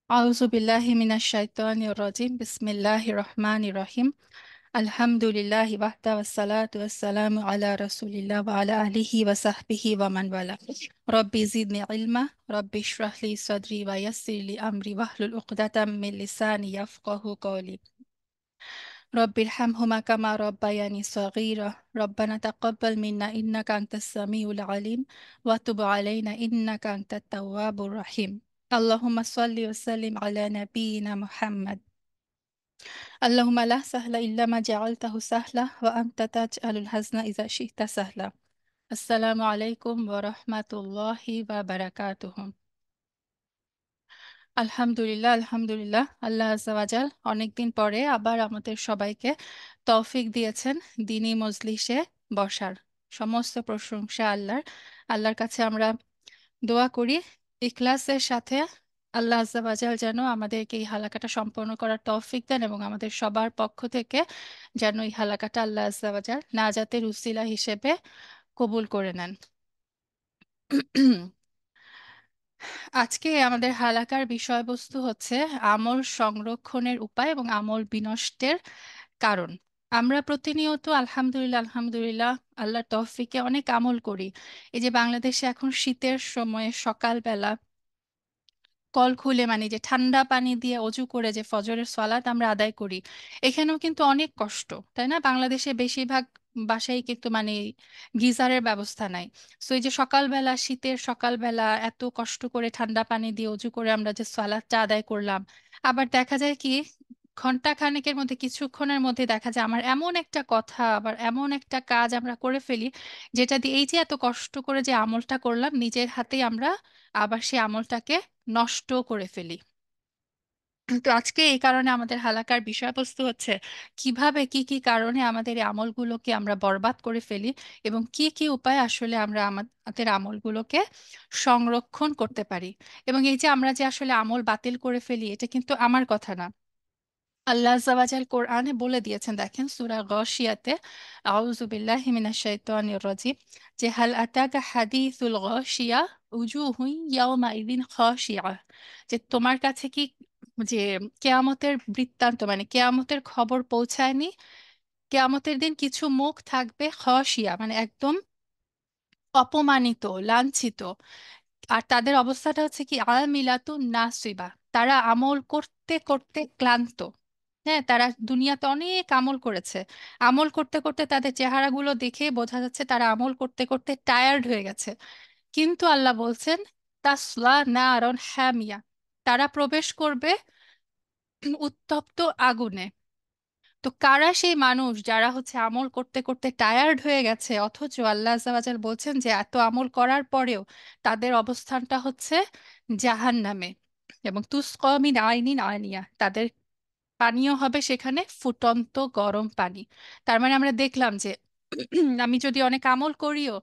আউযু বিল্লাহি মিনাশ শাইতানির রাজিম বিসমিল্লাহির রহমানির রহিম আলহামদুলিল্লাহি ওয়াহদা ওয়াসসালাতু ওয়াসসালামু আলা রাসূলিল্লাহ ওয়া আলা আলিহি ওয়া সাহবিহি ওয়া মান ওয়ালা রব্বি জিদনি ইলমা রব্বি ইশরাহ লি সাদরি ওয়া ইয়াসসির লি আমরি ওয়াহলুল উকদাতাম মিন লিসানি ইয়াফকাহু কওলি রব্বিরহামহুমা কামা রব্বায়ানি সগীরা রব্বানা তাকাব্বাল মিন্না ইন্নাকা আনতাস সামিউল আলিম ওয়া তুব আলাইনা ইন্নাকা আনতাত তাওয়াবুর রাহিম আল্লাহুম্মা সাল্লি ওয়া সাল্লিম আলা নাবিয়িনা মুহাম্মদ আল্লাহুম্মা লা সাহলা ইল্লা মা জাআলতাহু সাহলা ওয়া আনতা তাজআলুল হাজনা ইযা শি'তা সাহলা। আসসালামু আলাইকুম ওয়া রাহমাতুল্লাহি ওয়া বারাকাতুহু। আলহামদুলিল্লাহ, আলহামদুলিল্লাহ, আল্লাহ আজ্জা ওয়াজাল অনেকদিন পরে আবার আমাদের সবাইকে তৌফিক দিয়েছেন দ্বীনি মজলিসে বসার। সমস্ত প্রশংসা আল্লাহর। আল্লাহর কাছে আমরা দোয়া করি ইখলাসের সাথে আল্লাহ আজ্জা ওয়াজাল যেন আমাদেরকে এই হালাকাটা সম্পন্ন করার তৌফিক দেন এবং আমাদের সবার পক্ষ থেকে যেন এই হালাকাটা আল্লাহ আজ্জা ওয়াজাল নাজাতের উসিলা হিসেবে কবুল করে নেন। আজকে আমাদের হালাকার বিষয়বস্তু হচ্ছে আমল সংরক্ষণের উপায় এবং আমল বিনষ্টের কারণ। আমরা প্রতিনিয়ত আলহামদুলিল্লাহ আলহামদুলিল্লাহ আল্লাহর তৌফিকে অনেক আমল করি। এই যে বাংলাদেশে এখন শীতের সময়ে সকালবেলা কল খুলে মানে যে ঠান্ডা পানি দিয়ে অজু করে যে ফজরের সালাত আমরা আদায় করি, এখানেও কিন্তু অনেক কষ্ট, তাই না? বাংলাদেশে বেশিরভাগ বাসায় কিন্তু মানে গিজারের ব্যবস্থা নাই। সো এই যে সকালবেলা, শীতের সকালবেলা এত কষ্ট করে ঠান্ডা পানি দিয়ে অজু করে আমরা যে সালাতটা আদায় করলাম, আবার দেখা যায় কি ঘন্টা খানেকের মধ্যে, কিছুক্ষণের মধ্যে দেখা যায় আমার এমন একটা কথা আবার এমন একটা কাজ আমরা করে ফেলি, যেটা দিয়ে এই যে এত কষ্ট করে যে আমলটা করলাম নিজের হাতেই আমরা আবার সেই আমলটাকে নষ্ট করে ফেলি। তো আজকে এই কারণে আমাদের হালাকার বিষয়বস্তু হচ্ছে কিভাবে কি কি কারণে আমাদের এই আমলগুলোকে আমরা বরবাদ করে ফেলি এবং কি কি উপায়ে আসলে আমরা আমাদের আমলগুলোকে সংরক্ষণ করতে পারি। এবং এই যে আমরা যে আসলে আমল বাতিল করে ফেলি, এটা কিন্তু আমার কথা না, আল্লাহ আজ্জাওয়াজাল কোরআনে বলে দিয়েছেন। দেখেন সূরা গাশিয়াতে, আউযু বিল্লাহি মিনাশ শাইতানির রাজিম, যে হাল আতাকা হাদিসুল গাশিয়া উজুহুন ইয়াওমা ইযিন খাশিয়া, যে তোমার কাছে কি যে কেয়ামতের বৃত্তান্ত মানে কেয়ামতের খবর পৌঁছায়নি? কেয়ামতের দিন কিছু মুখ থাকবে খাশিয়া মানে একদম অপমানিত, লাঞ্ছিত। আর তাদের অবস্থাটা হচ্ছে কি আমিলাতুন নাসিবা, তারা আমল করতে করতে ক্লান্ত। হ্যাঁ, তারা দুনিয়াতে অনেক আমল করেছে, আমল করতে করতে তাদের চেহারাগুলো দেখে বোঝা যাচ্ছে তারা আমল করতে করতে টায়ার্ড হয়ে গেছে। কিন্তু আল্লাহ বলছেন তাসলা নারন হামিয়া, তারা প্রবেশ করবে উত্তপ্ত আগুনে। তো কারা সেই মানুষ যারা হচ্ছে আমল করতে করতে টায়ার্ড হয়ে গেছে, অথচ আল্লাহ আজ্জা ওয়াজাল বলছেন যে এত আমল করার পরেও তাদের অবস্থানটা হচ্ছে জাহান্নামে। এবং তুসকা মিন আইনিন আনিয়া, তাদের পানীয় হবে সেখানে ফুটন্ত গরম পানি। তার মানে আমরা দেখলাম যে আমি যদি অনেক আমল করিও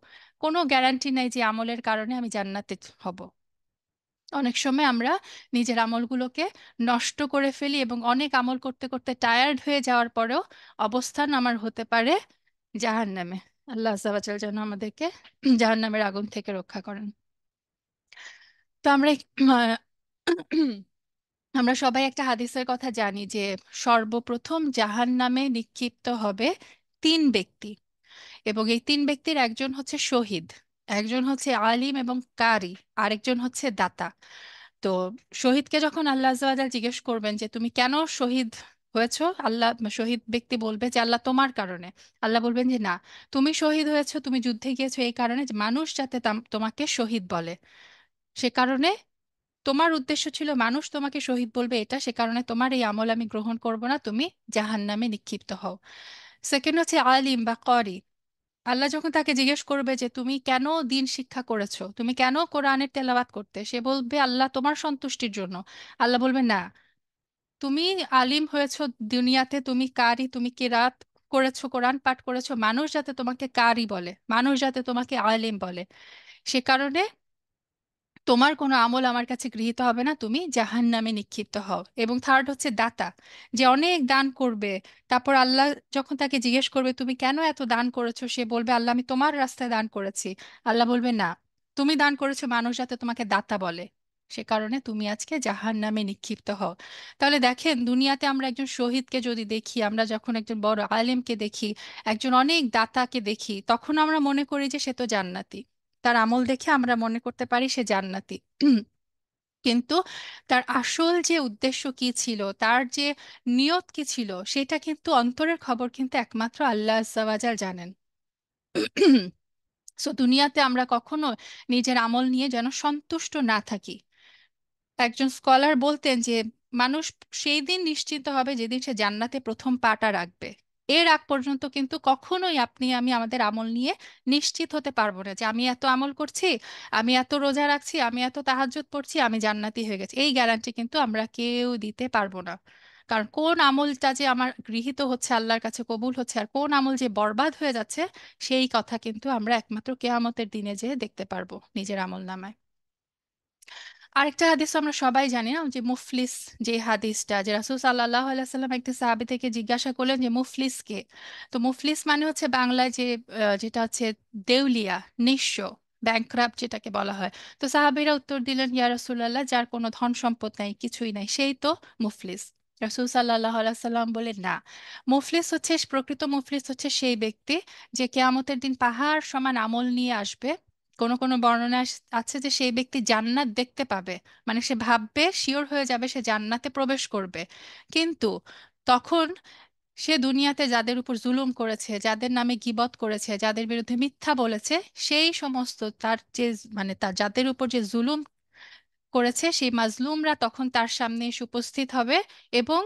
কোনো গ্যারান্টি নাই যে আমলের কারণে আমি জান্নাতে হব। অনেক সময় আমরা নিজের আমলগুলোকে নষ্ট করে ফেলি এবং অনেক আমল করতে করতে টায়ার্ড হয়ে যাওয়ার পরেও অবস্থান আমার হতে পারে জাহান্নামে। আল্লাহ আজ্জা ওয়াজাল যেন আমাদেরকে জাহান্নামের আগুন থেকে রক্ষা করেন। তো আমরা আমরা সবাই একটা হাদিসের কথা জানি যে সর্বপ্রথম জাহান্নামে নিক্ষিপ্ত হবে তিন ব্যক্তি, এবং এই তিন ব্যক্তির একজন হচ্ছে শহীদ, একজন হচ্ছে আলিম এবং কারি, আরেকজন হচ্ছে দাতা। তো শহীদকে যখন আল্লাহ আজ্জা ওয়া জাল জিজ্ঞেস করবেন যে তুমি কেন শহীদ হয়েছো, আল্লাহ শহীদ ব্যক্তি বলবে যে আল্লাহ তোমার কারণে। আল্লাহ বলবেন যে না, তুমি শহীদ হয়েছো, তুমি যুদ্ধে গিয়েছো এই কারণে যে মানুষ যাতে তোমাকে শহীদ বলে, সে কারণে তোমার উদ্দেশ্য ছিল মানুষ তোমাকে শহীদ বলবে, এটা সে কারণে তোমার এই আমল আমি গ্রহণ করব না, তুমি জাহান্নামে নিক্ষিপ্ত হও। সেকেন্ড হচ্ছে আলিম বা করি, আল্লাহ যখন তাকে জিজ্ঞেস করবে যে তুমি কেন দিন শিক্ষা করেছো, তুমি কেন কোরআনের তেলাওয়াত করতে, সে বলবে আল্লাহ তোমার সন্তুষ্টির জন্য। আল্লাহ বলবে না, তুমি আলিম হয়েছো দুনিয়াতে, তুমি কারি, তুমি কিরাত করেছো, কোরআন পাঠ করেছো, মানুষ যাতে তোমাকে কারি বলে, মানুষ যাতে তোমাকে আলিম বলে, সে কারণে তোমার কোনো আমল আমার কাছে গৃহীত হবে না, তুমি জাহান্নামে নিক্ষিপ্ত হও। এবং থার্ড হচ্ছে দাতা, যে অনেক দান করবে, তারপর আল্লাহ যখন তাকে জিজ্ঞেস করবে তুমি কেন এত দান করেছো, সে বলবে আল্লাহ আমি তোমার রাস্তায় দান করেছি। আল্লাহ বলবে না, তুমি দান করেছো মানুষ যাতে তোমাকে দাতা বলে, সে কারণে তুমি আজকে জাহান্নামে নিক্ষিপ্ত হও। তাহলে দেখেন, দুনিয়াতে আমরা একজন শহীদকে যদি দেখি, আমরা যখন একজন বড় আলেমকে দেখি, একজন অনেক দাতাকে দেখি, তখন আমরা মনে করি যে সে তো জান্নাতি। তার আমল দেখে আমরা মনে করতে পারি সে জান্নাতি। কিন্তু তার আসল যে উদ্দেশ্য কি ছিল, তার যে নিয়ত কি ছিল, সেটা কিন্তু অন্তরের খবর কিন্তু একমাত্র আল্লাহ আজ্জা ওয়া জাল জানেন। সো দুনিয়াতে আমরা কখনো নিজের আমল নিয়ে যেন সন্তুষ্ট না থাকি। একজন স্কলার বলতেন যে মানুষ সেই দিন নিশ্চিন্ত হবে যেদিন সে জান্নাতে প্রথম পাটা রাখবে। এর আগ পর্যন্ত কিন্তু কখনোই আপনি আমি আমাদের আমল নিয়ে নিশ্চিত হতে পারবো না যে আমি এত আমল করছি, আমি এত রোজা রাখছি, আমি এত তাহাজ্জুদ পড়ছি, আমি জান্নাতি হয়ে গেছি। এই গ্যারান্টি কিন্তু আমরা কেউ দিতে পারবো না। কারণ কোন আমলটা যে আমার গৃহীত হচ্ছে, আল্লাহর কাছে কবুল হচ্ছে, আর কোন আমল যে বরবাদ হয়ে যাচ্ছে, সেই কথা কিন্তু আমরা একমাত্র কেয়ামতের দিনে যেয়ে দেখতে পারবো নিজের আমল নামায়। আরেকটা হাদিস আমরা সবাই জানি না, যে মুফলিস, যে হাদিসটা, যে রাসূল সাল্লাল্লাহু আলাইহি সাল্লাম একটি সাহাবী থেকে জিজ্ঞাসা করলেন যে মুফলিস কে। তো মুফলিস মানে হচ্ছে বাংলায় যে যেটা হচ্ছে দেউলিয়া, নিঃস্ব, ব্যাংক্রাপ্ট যেটাকে বলা হয়। তো সাহাবীরা উত্তর দিলেন, ইয়া রাসূলুল্লাহ, যার কোনো ধন সম্পদ নাই, কিছুই নাই, সেই তো মুফলিস। রাসূল সাল্লাল্লাহু আলাইহি সাল্লাম বলে, না, মুফলিস হচ্ছে, প্রকৃত মুফলিস হচ্ছে সেই ব্যক্তি যে কেয়ামতের দিন পাহাড় সমান আমল নিয়ে আসবে। কোনো কোনো বর্ণনা আছে যে সেই ব্যক্তি জান্নাত দেখতে পাবে, মানে সে ভাববে, শিওর হয়ে যাবে সে জান্নাতে প্রবেশ করবে। কিন্তু তখন সে দুনিয়াতে যাদের উপর জুলুম করেছে, যাদের নামে গীবত করেছে, যাদের বিরুদ্ধে মিথ্যা বলেছে, সেই সমস্ত তার যে, মানে তার যাদের উপর যে জুলুম করেছে, সেই মাজলুমরা তখন তার সামনে এসে উপস্থিত হবে এবং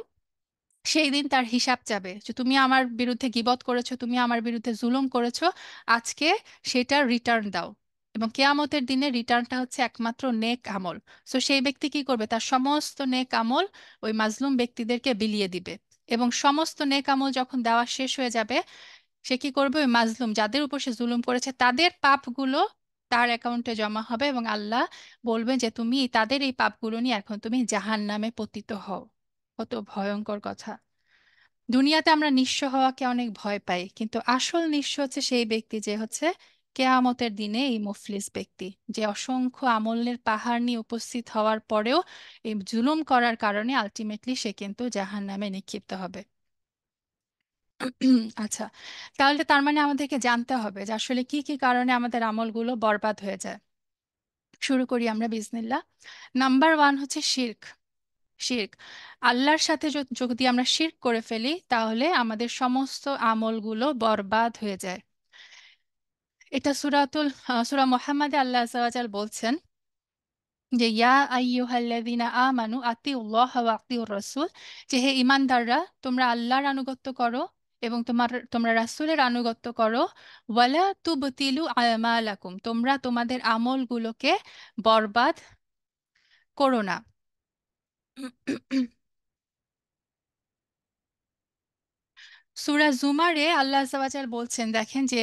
সেই দিন তার হিসাব চাবে যে তুমি আমার বিরুদ্ধে গীবত করেছো, তুমি আমার বিরুদ্ধে জুলুম করেছো, আজকে সেটা রিটার্ন দাও। এবং কেয়ামতের দিনে রিটার্নটা হচ্ছে একমাত্র নেক আমল। সো সেই ব্যক্তি কি করবে, তার সমস্ত নেক আমল ওই মাজলুম ব্যক্তিদেরকে বিলিয়ে দিবে। এবং সমস্ত নেক আমল যখন দেওয়া শেষ হয়ে যাবে, সে কি করবে, ওই মাজলুম যাদের উপর সে জুলুম করেছে তাদের পাপগুলো তার অ্যাকাউন্টে জমা হবে এবং আল্লাহ বলবেন যে তুমি তাদের এই পাপগুলো নিয়ে এখন তুমি জাহান্নামে পতিত হও। কত ভয়ঙ্কর কথা! দুনিয়াতে আমরা নিঃস্ব হওয়াকে অনেক ভয় পাই, কিন্তু আসল নিঃস্ব হচ্ছে সেই ব্যক্তি যে হচ্ছে কেয়ামতের দিনে এই মুফলিস ব্যক্তি, যে অসংখ্য আমলের পাহাড় নিয়ে উপস্থিত হওয়ার পরেও এই জুলুম করার কারণে আলটিমেটলি সে কিন্তু জাহান্নামে নিক্ষিপ্ত হবে। আচ্ছা, তাহলে তার মানে আমাদেরকে জানতে হবে যে আসলে কি কি কারণে আমাদের আমলগুলো বরবাদ হয়ে যায়। শুরু করি আমরা বিসমিল্লাহ। নাম্বার ওয়ান হচ্ছে শিরক। শিরক, আল্লাহর সাথে যদি আমরা শিরক করে ফেলি, তাহলে আমাদের সমস্ত আমলগুলো বরবাদ হয়ে যায়। এটা সূরা মুহাম্মাদে আল্লাহ আযজা ওয়া জাল বলছেন যে ইয়া আইয়ুহাল্লাযীনা আমানু আতিউল্লাহ ওয়া আতিউর রাসূল, যে হে ঈমানদাররা, তোমরা আল্লাহর আনুগত্য করো এবং তোমরা রাসূলের আনুগত্য করো। ওয়ালা তুবতিলু আমালাকুম, তোমরা তোমাদের আমলগুলোকে বরবাদ করো না। সূরা জুমারে আল্লাহ আযজা ওয়া জাল বলছেন, দেখেন যে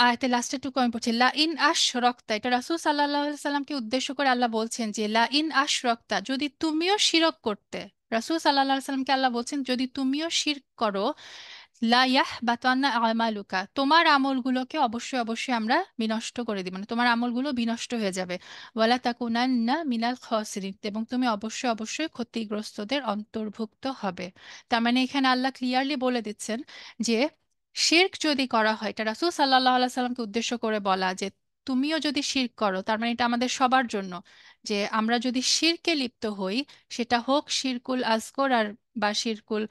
আয়াতের লাস্টের টুকু আমি পড়ছি, লা ইন আশরাকতা, এটা রাসূল সাল্লাল্লাহু আলাইহি সাল্লামকে উদ্দেশ্য করে আল্লাহ বলছেন যে লা ইন আশরাকতা, যদি তুমিও শিরক করতে। রাসূল সাল্লাল্লাহু আলাইহি সাল্লামকে আল্লাহ বলছেন যদি তুমিও শিরক করো, লা ইয়াহবাতান্না আমালুকা, তোমার আমলগুলোকে অবশ্যই অবশ্যই আমরা বিনষ্ট করে দিব, মানে তোমার আমলগুলো বিনষ্ট হয়ে যাবে। ওয়ালা তাকুনান্না মিনাল খাসিরিন, এবং তুমি অবশ্যই অবশ্যই ক্ষতিগ্রস্তদের অন্তর্ভুক্ত হবে। তার মানে এখানে আল্লাহ ক্লিয়ারলি বলে দিচ্ছেন যে শিরক যদি করা হয়, এটা রাসূল সাল্লাল্লাহু আলাইহি সাল্লামকে উদ্দেশ্য করে বলা, যে তুমিও যদি শিরক করো, তার মানে এটা আমাদের সবার জন্য, যে আমরা যদি শিরকে লিপ্ত হই, সেটা হোক শিরকুল আসগর আর বা শিরকুল,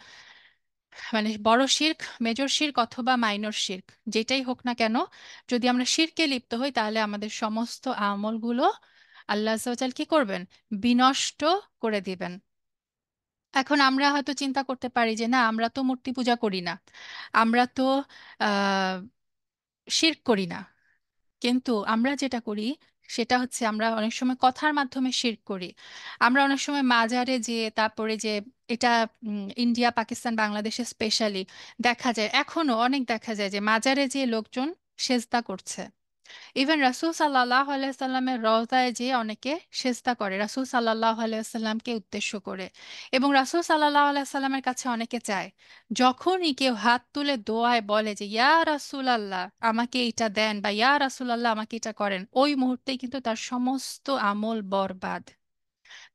মানে বড় শিরক, মেজর শিরক, অথবা মাইনর শিরক, যেটাই হোক না কেন, যদি আমরা শিরকে লিপ্ত হই, তাহলে আমাদের সমস্ত আমলগুলো আল্লাহ আজ্জা ওয়া জাল কি করবেন, বিনষ্ট করে দিবেন। এখন আমরা হয়তো চিন্তা করতে পারি যে না, আমরা তো মূর্তি পূজা করি না, আমরা তো আহ শিরক করি না, কিন্তু আমরা যেটা করি সেটা হচ্ছে আমরা অনেক সময় কথার মাধ্যমে শিরক করি। আমরা অনেক সময় মাজারে যে, তারপরে যে, এটা ইন্ডিয়া, পাকিস্তান, বাংলাদেশে স্পেশালি দেখা যায়, এখনো অনেক দেখা যায় যে মাজারে যে লোকজন সেজদা করছে। ইভেন রাসূল সাল্লাল্লাহু আলাইহি সাল্লামের রওজায় যে অনেকে সেজদা করে রাসূল সাল্লাল্লাহু আলাইহি সাল্লামকে উদ্দেশ্য করে, এবং রাসূল সাল্লাল্লাহু আলাইহি সাল্লামের কাছে অনেকে চায়। যখনই কেউ হাত তুলে দোয়ায় বলে যে ইয়া রাসূলাল্লাহ আমাকে এটা দেন, বা ইয়া রাসূলাল্লাহ আমাকে এটা করেন, ওই মুহূর্তেই কিন্তু তার সমস্ত আমল বরবাদ।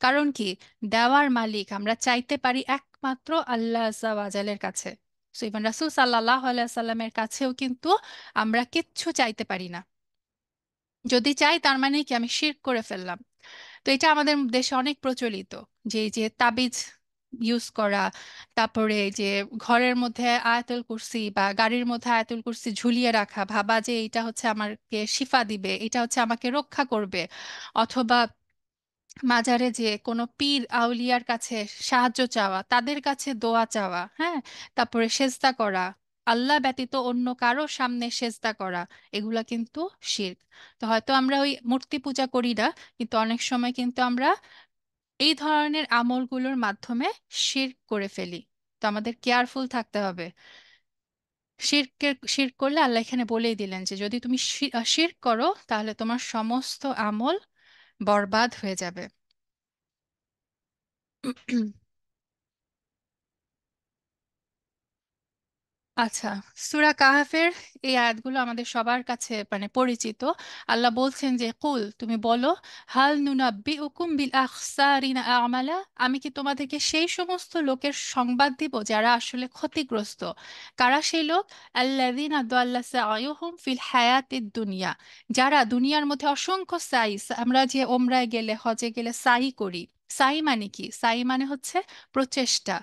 কারণ কি, দেওয়ার মালিক আমরা চাইতে পারি একমাত্র আল্লাহ আজ্জা ওয়াজালের কাছে। সো ইভেন রাসূল সাল্লাল্লাহু আলাইহি সাল্লামের কাছেও কিন্তু আমরা কিচ্ছু চাইতে পারি না। যদি চাই তার মানে কি আমি শিরক করে ফেললাম। তো এটা আমাদের দেশে অনেক প্রচলিত, যে এই যে তাবিজ ইউজ করা, তারপরে এই যে ঘরের মধ্যে আয়াতুল কুরসি বা গাড়ির মধ্যে আয়াতুল কুরসি ঝুলিয়ে রাখা, ভাবা যে এটা হচ্ছে আমাকে শিফা দিবে, এটা হচ্ছে আমাকে রক্ষা করবে। অথবা মাজারে যে কোনো পীর আউলিয়ার কাছে সাহায্য চাওয়া, তাদের কাছে দোয়া চাওয়া, হ্যাঁ, তারপরে সেজদা করা, আল্লাহ ব্যতীত অন্য কারো সামনে সেজদা করা, এগুলা কিন্তু শিরক। তো হয়তো আমরা ওই মূর্তি পূজা করি না, কিন্তু অনেক সময় কিন্তু আমরা এই ধরনের আমলগুলোর মাধ্যমে শিরক করে ফেলি। তো আমাদের কেয়ারফুল থাকতে হবে। শিরক করলে আল্লাহ এখানে বলেই দিলেন যে যদি তুমি শিরক করো তাহলে তোমার সমস্ত আমল বরবাদ হয়ে যাবে। আচ্ছা, সূরা কাহাফের এই আয়াতগুলো আমাদের সবার কাছে মানে পরিচিত। আল্লাহ বলছেন যে কুল, তুমি বলো, হাল নুনাব্বিউকুম বিল আখসারিনা আমালা, আমি কি তোমাদেরকে সেই সমস্ত লোকের সংবাদ দিব যারা আসলে ক্ষতিগ্রস্ত। কারা সেই লোক? আল্লাযিনা দাল্লা সাইয়ুহুম ফিল হায়াতিদ দুনিয়া, যারা দুনিয়ার মধ্যে অসংখ্য আমরা যে ওমরায় গেলে হজে গেলে সাই করি। সাই মানে কি? সাই মানে হচ্ছে প্রচেষ্টা।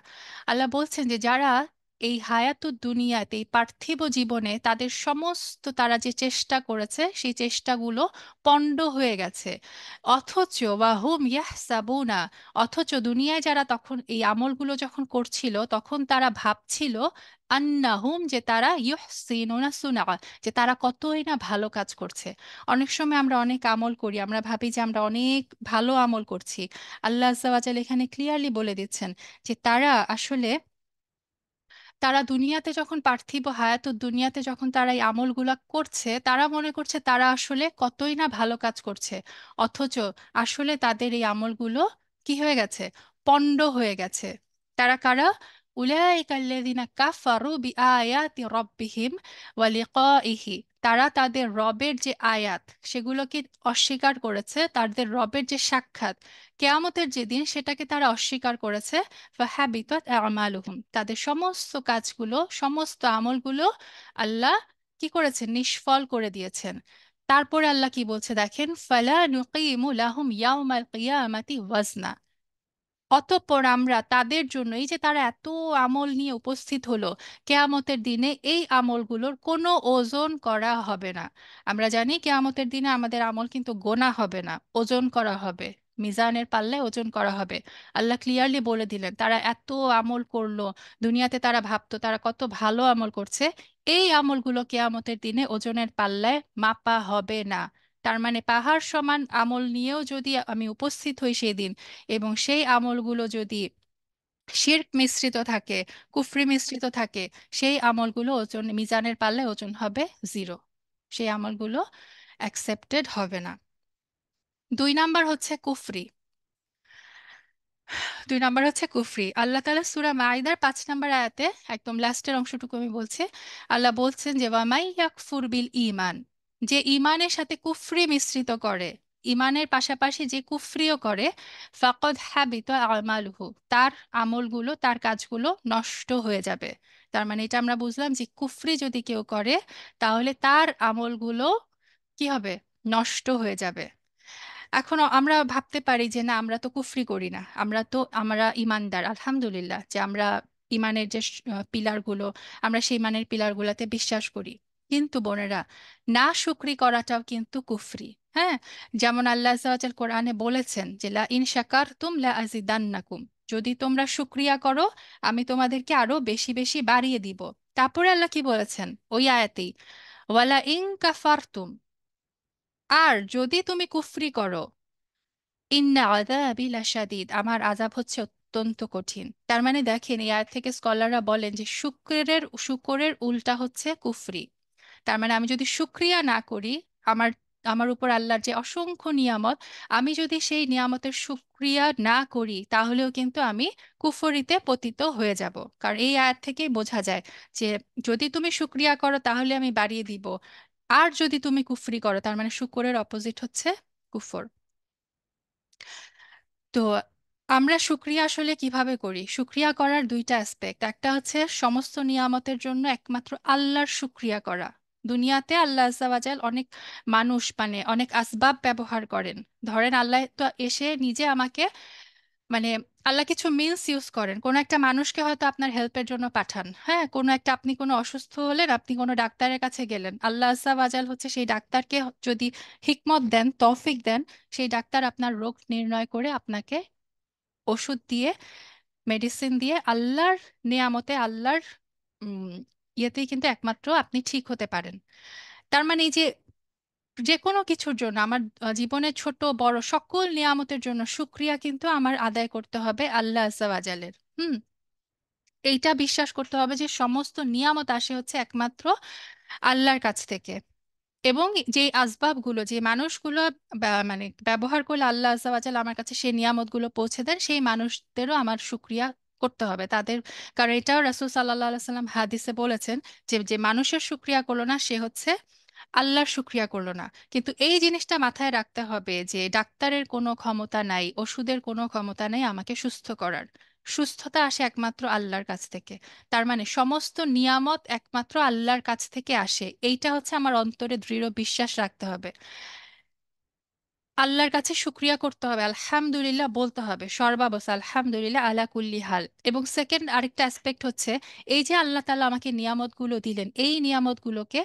আল্লাহ বলছেন যে যারা এই হায়াতুদ দুনিয়াতে, এই পার্থিব জীবনে তাদের সমস্ত তারা যে চেষ্টা করেছে সেই চেষ্টাগুলো পণ্ড হয়ে গেছে। অথচ ওয়াহুম ইয়াহসাবুনা, অথচ দুনিয়ায় যারা তখন এই আমলগুলো যখন করছিল তখন তারা ভাবছিল আন্নাহুম, যে তারা ইউহসিনুনা সুনা, যে তারা কতই না ভালো কাজ করছে। অনেক সময় আমরা অনেক আমল করি, আমরা ভাবি যে আমরা অনেক ভালো আমল করছি। আল্লাহ আজ্জা ওয়া জাল এখানে ক্লিয়ারলি বলে দিচ্ছেন যে তারা দুনিয়াতে যখন পার্থিব হায়াত দুনিয়াতে যখন তারা এই আমলগুলা করছে, তারা মনে করছে তারা আসলে কতই না ভালো কাজ করছে। অথচ আসলে তাদের এই আমলগুলো কি হয়ে গেছে? পণ্ড হয়ে গেছে। তারা কারা? উলাইকা আল্লাযিনা কাফারু বিআয়াতি রাব্বিহিম ওয়া লিকাইহি, তারা তাদের রবের যে আয়াত সেগুলোকে অস্বীকার করেছে, তাদের রবের যে সাক্ষাৎ কেয়ামতের যে দিন সেটাকে তারা অস্বীকার করেছে। ফাহাবিতাত আমালুহুম, তাদের সমস্ত কাজগুলো সমস্ত আমলগুলো আল্লাহ কি করেছেন? নিষ্ফল করে দিয়েছেন। তারপরে আল্লাহ কি বলছে দেখেন, ফালা নুকিমু লাহুম ইয়াউমাল কিয়ামাতি ওয়াজনা, অতঃপর আমরা তাদের জন্য, এই যে তারা এত আমল নিয়ে উপস্থিত হলো, কেয়ামতের দিনে এই আমলগুলোর কোনো ওজন করা হবে না। আমরা জানি কেয়ামতের দিনে আমাদের আমল কিন্তু গোনা হবে না, ওজন করা হবে, মিজানের পাল্লায় ওজন করা হবে। আল্লাহ ক্লিয়ারলি বলে দিলেন তারা এত আমল করলো, দুনিয়াতে তারা ভাবতো তারা কত ভালো আমল করছে, এই আমলগুলো কেয়ামতের দিনে ওজনের পাল্লায় মাপা হবে না। তার মানে পাহাড় সমান আমল নিয়েও যদি আমি উপস্থিত হই সেদিন, এবং সেই আমলগুলো যদি শিরক মিশ্রিত থাকে, কুফরি মিশ্রিত থাকে, সেই আমলগুলো ওজন মিজানের পাল্লায় ওজন হবে জিরো। সেই আমলগুলো অ্যাকসেপ্টেড হবে না। 2 নাম্বার হচ্ছে কুফরি। 2 নাম্বার হচ্ছে কুফরি। আল্লাহ তাআলা সূরা মাইদার 5 নাম্বার আয়াতে একদম লাস্টের অংশটুকু আমি বলছি। আল্লাহ বলছেন যে ওয়ামাই ইয়াকফুর বিল ঈমান, যে ঈমানের সাথে কুফরি মিশ্রিত করে, ঈমানের পাশাপাশি যে কুফরিও করে, ফাকাদ হাবিতা আমালুহু, তার আমলগুলো তার কাজগুলো নষ্ট হয়ে যাবে। তার মানে এটা আমরা বুঝলাম যে কুফরি যদি কেউ করে তাহলে তার আমলগুলো কি হবে? নষ্ট হয়ে যাবে। এখন আমরা ভাবতে পারি যে না, আমরা তো কুফরি করি না, আমরা ইমানদার, আলহামদুলিল্লাহ যে আমরা ইমানের যে পিলারগুলো, আমরা সেই ইমানের পিলারগুলোতে বিশ্বাস করি। কিন্তু বোনেরা, না শুকরি করাটাও কিন্তু কুফরি। হ্যাঁ, যেমন আল্লাহ আজ্জা ওয়া জাল কোরআনে বলেছেন যে লা ইন শাকারতুম লা আযিদান্নাকুম, যদি তোমরা শুকরিয়া করো আমি তোমাদেরকে আরো বেশি বেশি বাড়িয়ে দিব। তারপরে আল্লাহ কি বলেছেন ওই আয়াতেই, ওয়ালা ইন কাফারতুম, আর যদি তুমি কুফরি করো, ইন্না আযাবি লাশাদীদ, আমার আযাব হচ্ছে অত্যন্ত কঠিন। তার মানে দেখেন এই আয়াত থেকে স্কলাররা বলেন যে শুকরের উল্টা হচ্ছে কুফরি। তার মানে আমি যদি শুকরিয়া না করি, আমার আমার উপর আল্লাহর যে অসংখ্য নিয়ামত, আমি যদি সেই নিয়ামতের শুকরিয়া না করি তাহলেও কিন্তু আমি কুফরিতে পতিত হয়ে যাব। কারণ এই আয়াত থেকেই বোঝা যায় যে যদি তুমি শুকরিয়া করো তাহলে আমি বাড়িয়ে দিব, আর যদি তুমি কুফরি করো তার মানে শুকরের অপোজিট হচ্ছে কুফর। তো আমরা শুকরিয়া আসলে কিভাবে করি? শুকরিয়া করার দুইটা অ্যাসপেক্ট। একটা হচ্ছে সমস্ত নিয়ামতের জন্য একমাত্র আল্লাহর শুকরিয়া করা। দুনিয়াতে আল্লাহ আজ্জা ওয়াজাল অনেক মানুষ মানে অনেক আসবাব ব্যবহার করেন। ধরেন আল্লাহ তো এসে নিজে আমাকে মানে আল্লাহ কিছু মিনস ইউজ করেন, কোনো একটা মানুষকে হয়তো আপনার হেল্পের জন্য পাঠান। হ্যাঁ, কোনো একটা আপনি কোনো অসুস্থ হলেন, আপনি কোনো ডাক্তারের কাছে গেলেন, আল্লাহ আজ্জা ওয়াজাল হচ্ছে সেই ডাক্তারকে যদি হিকমত দেন, তৌফিক দেন, সেই ডাক্তার আপনার রোগ নির্ণয় করে আপনাকে ওষুধ দিয়ে, মেডিসিন দিয়ে আল্লাহর নিয়ামতে, আল্লাহর উম, ইয়েতেই কিন্তু একমাত্র আপনি ঠিক হতে পারেন। তার মানে এই যে যে কোনো কিছুর জন্য আমার জীবনের ছোট বড় সকল নিয়ামতের জন্য শুক্রিয়া কিন্তু আমার আদায় করতে হবে আল্লাহ আজ্জা ওয়াজালের। হুম, এইটা বিশ্বাস করতে হবে যে সমস্ত নিয়ামত আসে হচ্ছে একমাত্র আল্লাহর কাছ থেকে। এবং যে আসবাবগুলো, যে মানুষগুলো মানে ব্যবহার করলে আল্লাহ আজ্জা ওয়াজাল আমার কাছে সেই নিয়ামতগুলো পৌঁছে দেন, সেই মানুষদেরও আমার শুক্রিয়া করতে হবে তাদের। কারণ এটাও রাসূল সাল্লাল্লাহু আলাইহি সাল্লাম হাদিসে বলেছেন যে যে মানুষের শুক্রিয়া করলো না সে হচ্ছে আল্লাহর শুক্রিয়া করলো না। কিন্তু এই জিনিসটা মাথায় রাখতে হবে যে ডাক্তারের কোনো ক্ষমতা নাই, ওষুধের কোনো ক্ষমতা নেই আমাকে সুস্থ করার। সুস্থতা আসে একমাত্র আল্লাহর কাছ থেকে। তার মানে সমস্ত নিয়ামত একমাত্র আল্লাহর কাছ থেকে আসে, এইটা হচ্ছে আমার অন্তরে দৃঢ় বিশ্বাস রাখতে হবে। আল্লাহর কাছে শুক্রিয়া করতে হবে, আলহামদুলিল্লাহ বলতে হবে সর্বাবস্থা, আলহামদুলিল্লাহ আলা কুল্লি হাল। এবং সেকেন্ড আরেকটা অ্যাসপেক্ট হচ্ছে এই যে আল্লাহ তাআলা আমাকে নিয়ামতগুলো দিলেন, এই নিয়ামতগুলোকে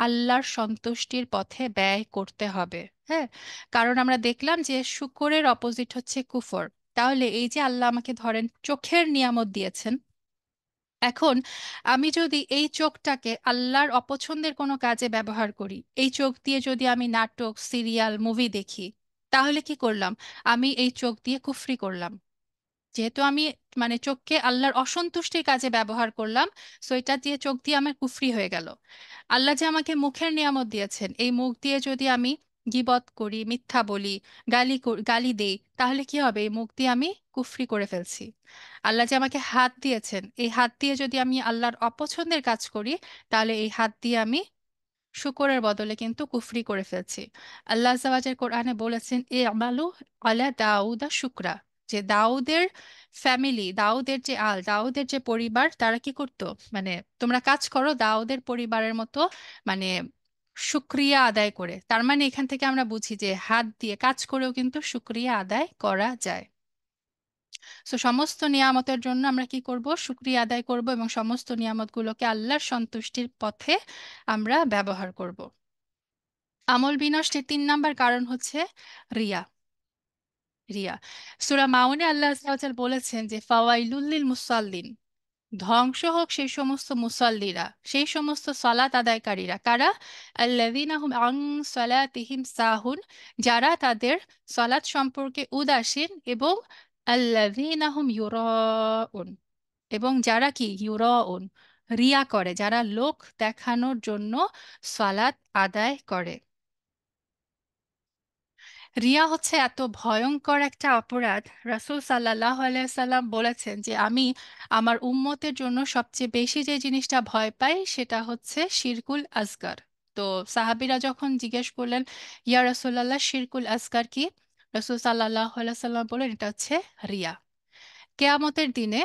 আল্লাহর সন্তুষ্টির পথে ব্যয় করতে হবে। হ্যাঁ, কারণ আমরা দেখলাম যে শুকরের অপোজিট হচ্ছে কুফর। তাহলে এই যে আল্লাহ আমাকে ধরেন চোখের নিয়ামত দিয়েছেন, এখন আমি যদি এই চোখটাকে আল্লাহর অপছন্দের কোনো কাজে ব্যবহার করি, এই চোখ দিয়ে যদি আমি নাটক, সিরিয়াল, মুভি দেখি, তাহলে কি করলাম? আমি এই চোখ দিয়ে কুফরি করলাম। যেহেতু আমি মানে চোখকে আল্লাহর অসন্তুষ্টির কাজে ব্যবহার করলাম, সো এটা দিয়ে চোখ দিয়ে আমার কুফরি হয়ে গেল। আল্লাহ যে আমাকে মুখের নিয়ামত দিয়েছেন, এই মুখ দিয়ে যদি আমি গীবত করি, মিথ্যা বলি, গালি দেই, তাহলে কি হবে? এই মুখ দিয়ে আমি কুফরি করে ফেলছি। আল্লাহ যে আমাকে হাত দিয়েছেন, এই হাত দিয়ে যদি আমি আল্লাহর অপছন্দের কাজ করি, তাহলে এই হাত দিয়ে আমি শুকরের বদলে কিন্তু কুফরি করে ফেলছি। আল্লাহ আযাওয়াজের কোরআনে বলেছেন এ আমালু আলা দাউদা শুকরা, যে দাউদের ফ্যামিলি, দাউদের যে দাউদের যে পরিবার, তারা কি করতো? মানে তোমরা কাজ করো দাউদের পরিবারের মতো, মানে শুকরিয়া আদায় করে। তার মানে এখান থেকে আমরা বুঝি যে হাত দিয়ে কাজ করেও কিন্তু শুকরিয়া আদায় করা যায়। সো সমস্ত নিয়ামতের জন্য আমরা কি করব? শুকরিয়া আদায় করব এবং সমস্ত নিয়ামতগুলোকে আল্লাহর সন্তুষ্টির পথে আমরা ব্যবহার করব। আমল বিনষ্টের 3 নাম্বার কারণ হচ্ছে রিয়া। রিয়া, সূরা মাউনে আল্লাহ তাআলা বলেছেন যে ফাওয়াইলুল লিল মুসাল্লিন, ধ্বংস হোক সেই সমস্ত মুসল্লিরা, সেই সমস্ত সালাত আদায়কারীরা। কারা? আল্লাযীনা হুম আন সালাতিহিম সাহুন, যারা তাদের সালাত সম্পর্কে উদাসীন, এবং আল্লাযীনা হুম ইউরাউন, এবং যারা কি ইউরাউন, রিয়া করে, যারা লোক দেখানোর জন্য সালাত আদায় করে। রিয়া হচ্ছে এত ভয়ঙ্কর একটা অপরাধ, রাসূল সাল্লাল্লাহু আলাইহি সাল্লাম বলেছেন যে আমি আমার উম্মতের জন্য সবচেয়ে বেশি যে জিনিসটা ভয় পাই সেটা হচ্ছে শিরকুল আসগার। তো সাহাবীরা যখন জিজ্ঞেস করলেন ইয়া রাসূলুল্লাহ শিরকুল আসগার কি, রাসূল সাল্লাল্লাহু আলাইহি সাল্লাম বললেন এটা হচ্ছে রিয়া। কেয়ামতের দিনে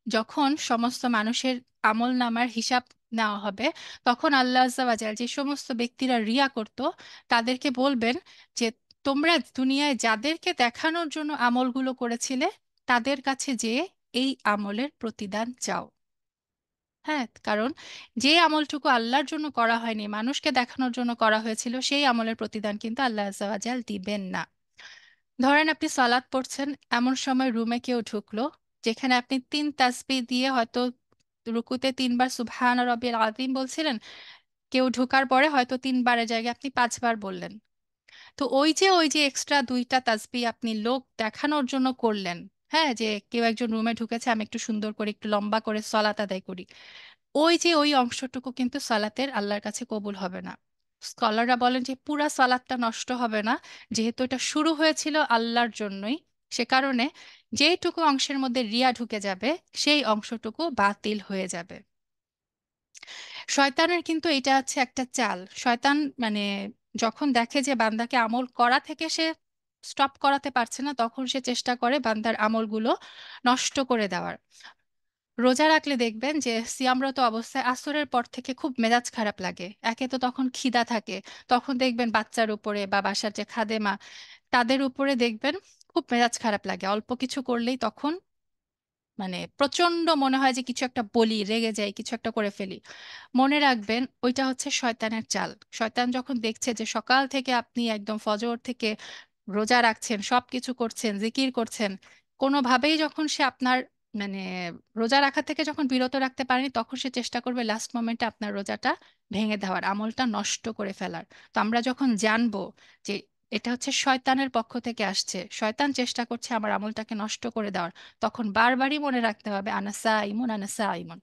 যখন সমস্ত মানুষের আমল নামার হিসাব নেওয়া হবে, তখন আল্লাহ আজ্জা ওয়াজাল যে সমস্ত ব্যক্তিরা রিয়া করত তাদেরকে বলবেন যে তোমরা দুনিয়ায় যাদেরকে দেখানোর জন্য আমলগুলো করেছিলে তাদের কাছে যেয়ে এই আমলের প্রতিদান চাও। হ্যাঁ, কারণ যে আমলটুকু আল্লাহর জন্য করা হয়নি, মানুষকে দেখানোর জন্য করা হয়েছিল, সেই আমলের প্রতিদান কিন্তু আল্লাহ আজ্জা ওয়াজাল দিবেন না। ধরেন আপনি সালাত পড়ছেন, এমন সময় রুমে কেউ ঢুকলো যেখানে আপনি 3 তাসবিহ দিয়ে হয়তো রুকুতে 3 বার সুবহান রব্বিল আযীম বলছিলেন, কেউ ঢোকার পরে হয়তো 3 বারের জায়গায় আপনি 5 বার বললেন। তো ওই যে এক্সট্রা 2টা তাসবিহ আপনি লোক দেখানোর জন্য করলেন, হ্যাঁ, যে কেউ একজন রুমে ঢুকেছে আমি একটু সুন্দর করে একটু লম্বা করে সালাত আদায় করি, ওই যে ওই অংশটুকু কিন্তু সালাতের আল্লাহর কাছে কবুল হবে না। স্কলাররা বলেন যে পুরা সালাতটা নষ্ট হবে না, যেহেতু এটা শুরু হয়েছিল আল্লাহর জন্যই, সে কারণে যেইটুকু অংশের মধ্যে রিয়া ঢুকে যাবে সেই অংশটুকু বাতিল হয়ে যাবে। শয়তানের কিন্তু এটা হচ্ছে একটা চাল। শয়তান মানে যখন দেখে যে বান্দাকে আমল করা থেকে সে স্টপ করাতে পারছে না, তখন সে চেষ্টা করে বান্দার আমলগুলো নষ্ট করে দেওয়ার। রোজা রাখলে দেখবেন যে সিয়ামরত অবস্থায় আসরের পর থেকে খুব মেজাজ খারাপ লাগে। একে তো তখন খিদা থাকে, তখন দেখবেন বাচ্চার উপরে বা বাসার যে খাদেমা তাদের উপরে দেখবেন খুব মেজাজ খারাপ লাগে, অল্প কিছু করলেই তখন মানে প্রচন্ড মনে হয় যে কিছু একটা বলি, রেগে যাই, কিছু একটা করে ফেলি। মনে রাখবেন ওইটা হচ্ছে শয়তানের চাল। শয়তান যখন দেখছে যে সকাল থেকে আপনি একদম ফজর থেকে রোজা রাখছেন, সব কিছু করছেন, জিকির করছেন, কোনোভাবেই যখন সে আপনার মানে রোজা রাখা থেকে যখন বিরত রাখতে পারেনি, তখন সে চেষ্টা করবে লাস্ট মোমেন্টে আপনার রোজাটা ভেঙে দেওয়ার, আমলটা নষ্ট করে ফেলার। তো আমরা যখন জানবো যে এটা হচ্ছে শয়তানের পক্ষ থেকে আসছে, শয়তান চেষ্টা করছে আমার আমলটাকে নষ্ট করে দেওয়ার, তখন বারবারই মনে রাখতে হবে আনাসা ইমন, আনাসা ইমন।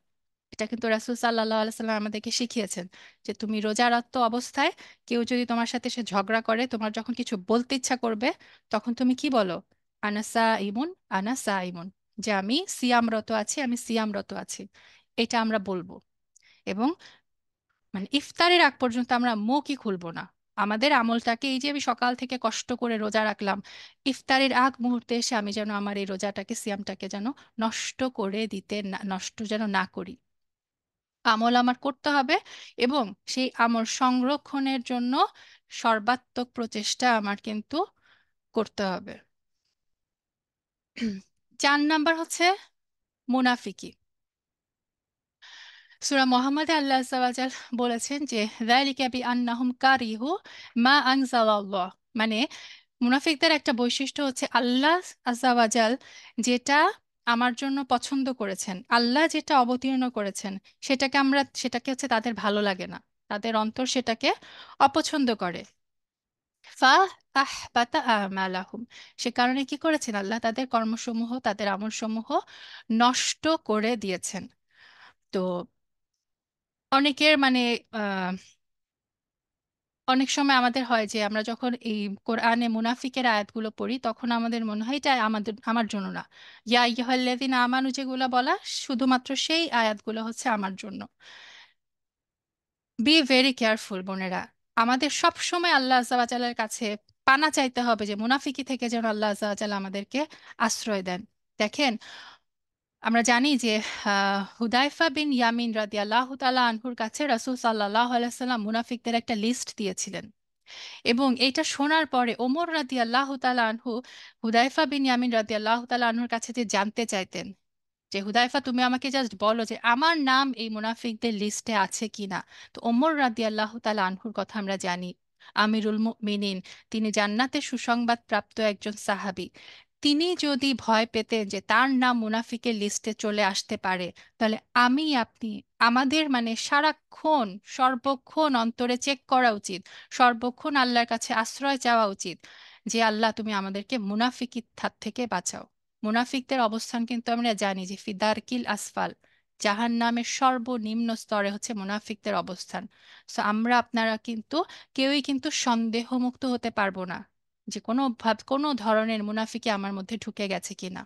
এটা কিন্তু রাসূল সাল্লাল্লাহু আলাইহি সাল্লাম আমাদেরকে শিখিয়েছেন যে তুমি রোজারত অবস্থায় কেউ যদি তোমার সাথে সে ঝগড়া করে, তোমার যখন কিছু বলতে ইচ্ছা করবে, তখন তুমি কি বলো? আনাসা ইমন, আনাসা ইমন, যে আমি সিয়ামরত আছি, আমি সিয়ামরত আছি। এটা আমরা বলবো। এবং মানে ইফতারের আগ পর্যন্ত আমরা মুখই খুলবো না। আমাদের আমলটাকে, এই যে আমি সকাল থেকে কষ্ট করে রোজা রাখলাম, ইফতারের আগ মুহূর্তে এসে আমি যেন আমার এই রোজাটাকে, সিয়ামটাকে যেন নষ্ট করে দিতে না, নষ্ট যেন না করি। আমল আমার করতে হবে, এবং সেই আমল সংরক্ষণের জন্য সর্বাত্মক প্রচেষ্টা আমার কিন্তু করতে হবে। 4 নাম্বার হচ্ছে মুনাফিকি। সূরা মুহাম্মদে আল্লাহ আজ্জা ওয়া জাল বলেছেন যে যালিকা বিআন্নাহুম কারিহু মা আনজালাল্লাহ, মানে মুনাফিকদের একটা বৈশিষ্ট্য হচ্ছে আল্লাহ আজ্জা ওয়া জাল যেটা আমার জন্য পছন্দ করেছেন, আল্লাহ যেটা অবতীর্ণ করেছেন, সেটাকে হচ্ছে তাদের ভালো লাগে না, তাদের অন্তর সেটাকে অপছন্দ করে। ফা আহবাতা আমালাহুম, সে কারণে কি করেছেন? আল্লাহ তাদের কর্মসমূহ, তাদের আমলসমূহ নষ্ট করে দিয়েছেন। তো অনেকের মানে আহ, অনেক সময় আমাদের হয় যে আমরা যখন এই কোরআনে মুনাফিকের আয়াতগুলো পড়ি, তখন আমাদের মনে হয় এটা আমার জন্য না। ইয়া আইয়ুহাল্লাযীনা আমানু যেগুলো বলা, শুধুমাত্র সেই আয়াতগুলো হচ্ছে আমার জন্য। বি ভেরি কেয়ারফুল বোনেরা। আমাদের সব সময় আল্লাহ আজ্জা ওয়া জাল্লার কাছে পানা চাইতে হবে যে মুনাফিকি থেকে যেন আল্লাহ আজ্জা ওয়া জাল্লা আমাদেরকে আশ্রয় দেন। দেখেন, আমরা জানি যে হুদাইফা বিন ইয়ামিন রাদিয়াল্লাহু তাআলা আনহুর কাছে রাসূল সাল্লাল্লাহু আলাইহি ওয়াসাল্লাম মুনাফিকদের একটা লিস্ট দিয়েছিলেন। এবং এটা শোনার পরে ওমর রাদিয়াল্লাহু তাআলা আনহু হুদাইফা বিন ইয়ামিন রাদিয়াল্লাহু তাআলা আনহুর কাছে যে জানতে চাইতেন যে হুদাইফা তুমি আমাকে জাস্ট বলো যে আমার নাম এই মুনাফিকদের লিস্টে আছে কিনা। তো ওমর রাদিয়াল্লাহু তাআলা আনহুর কথা আমরা জানি, আমিরুল মুমিনিন, তিনি জান্নাতে সুসংবাদ প্রাপ্ত একজন সাহাবী। তিনি যদি ভয় পেতেন যে তার নাম মুনাফিকের লিস্টে চলে আসতে পারে, তাহলে আমি আপনি, আমাদের মানে সারাক্ষণ সর্বক্ষণ অন্তরে চেক করা উচিত, সর্বক্ষণ আল্লাহর কাছে আশ্রয় চাওয়া উচিত যে আল্লাহ তুমি আমাদেরকে মুনাফিকির হাত থেকে বাঁচাও। মুনাফিকদের অবস্থান কিন্তু আমরা জানি যে ফিদারকিল আসফাল, জাহান্নামের সর্বনিম্ন স্তরে হচ্ছে মুনাফিকদের অবস্থান। সো আমরা আপনারা কিন্তু কেউই কিন্তু সন্দেহমুক্ত হতে পারবো না যে কোনো ধরনের মুনাফিকি আমার মধ্যে ঢুকে গেছে কিনা।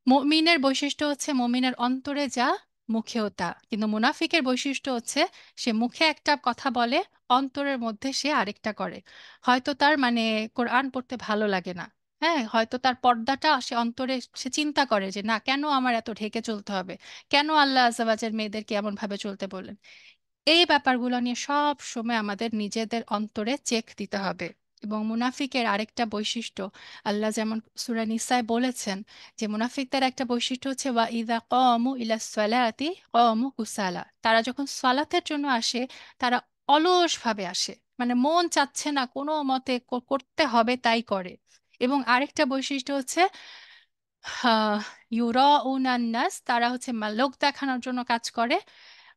মুমিনের বৈশিষ্ট্য হচ্ছে মুমিনের অন্তরে যা মুখেও তা, কিন্তু মুনাফিকের বৈশিষ্ট্য হচ্ছে সে মুখে একটা কথা বলে, অন্তরের মধ্যে সে আরেকটা করে। হয়তো তার মানে কোরআন পড়তে ভালো লাগে না, হ্যাঁ, হয়তো তার পর্দাটা সে অন্তরে সে চিন্তা করে যে না, কেন আমার এত ঢেকে চলতে হবে, কেন আল্লাহ আজ্জাবাজের মেয়েদেরকে এমন ভাবে চলতে বললেন। এই ব্যাপারগুলো নিয়ে সব সময় আমাদের নিজেদের অন্তরে চেক দিতে হবে। এবং মুনাফিকের আরেকটা বৈশিষ্ট্য, আল্লাহ যেমন সূরা নিসায় বলেছেন যে মুনাফিকদের একটা বৈশিষ্ট্য হচ্ছে ওয়া ইযা ক্বামু ইলা সলাতি ক্বামু কুসালা, তারা যখন সালাতের জন্য আসে তারা অলস ভাবে আসে, মানে মন চাচ্ছে না, কোনো মতে করতে হবে তাই করে। এবং আরেকটা বৈশিষ্ট্য হচ্ছে ইউরাউনান নাস, তারা হচ্ছে লোক দেখানোর জন্য কাজ করে।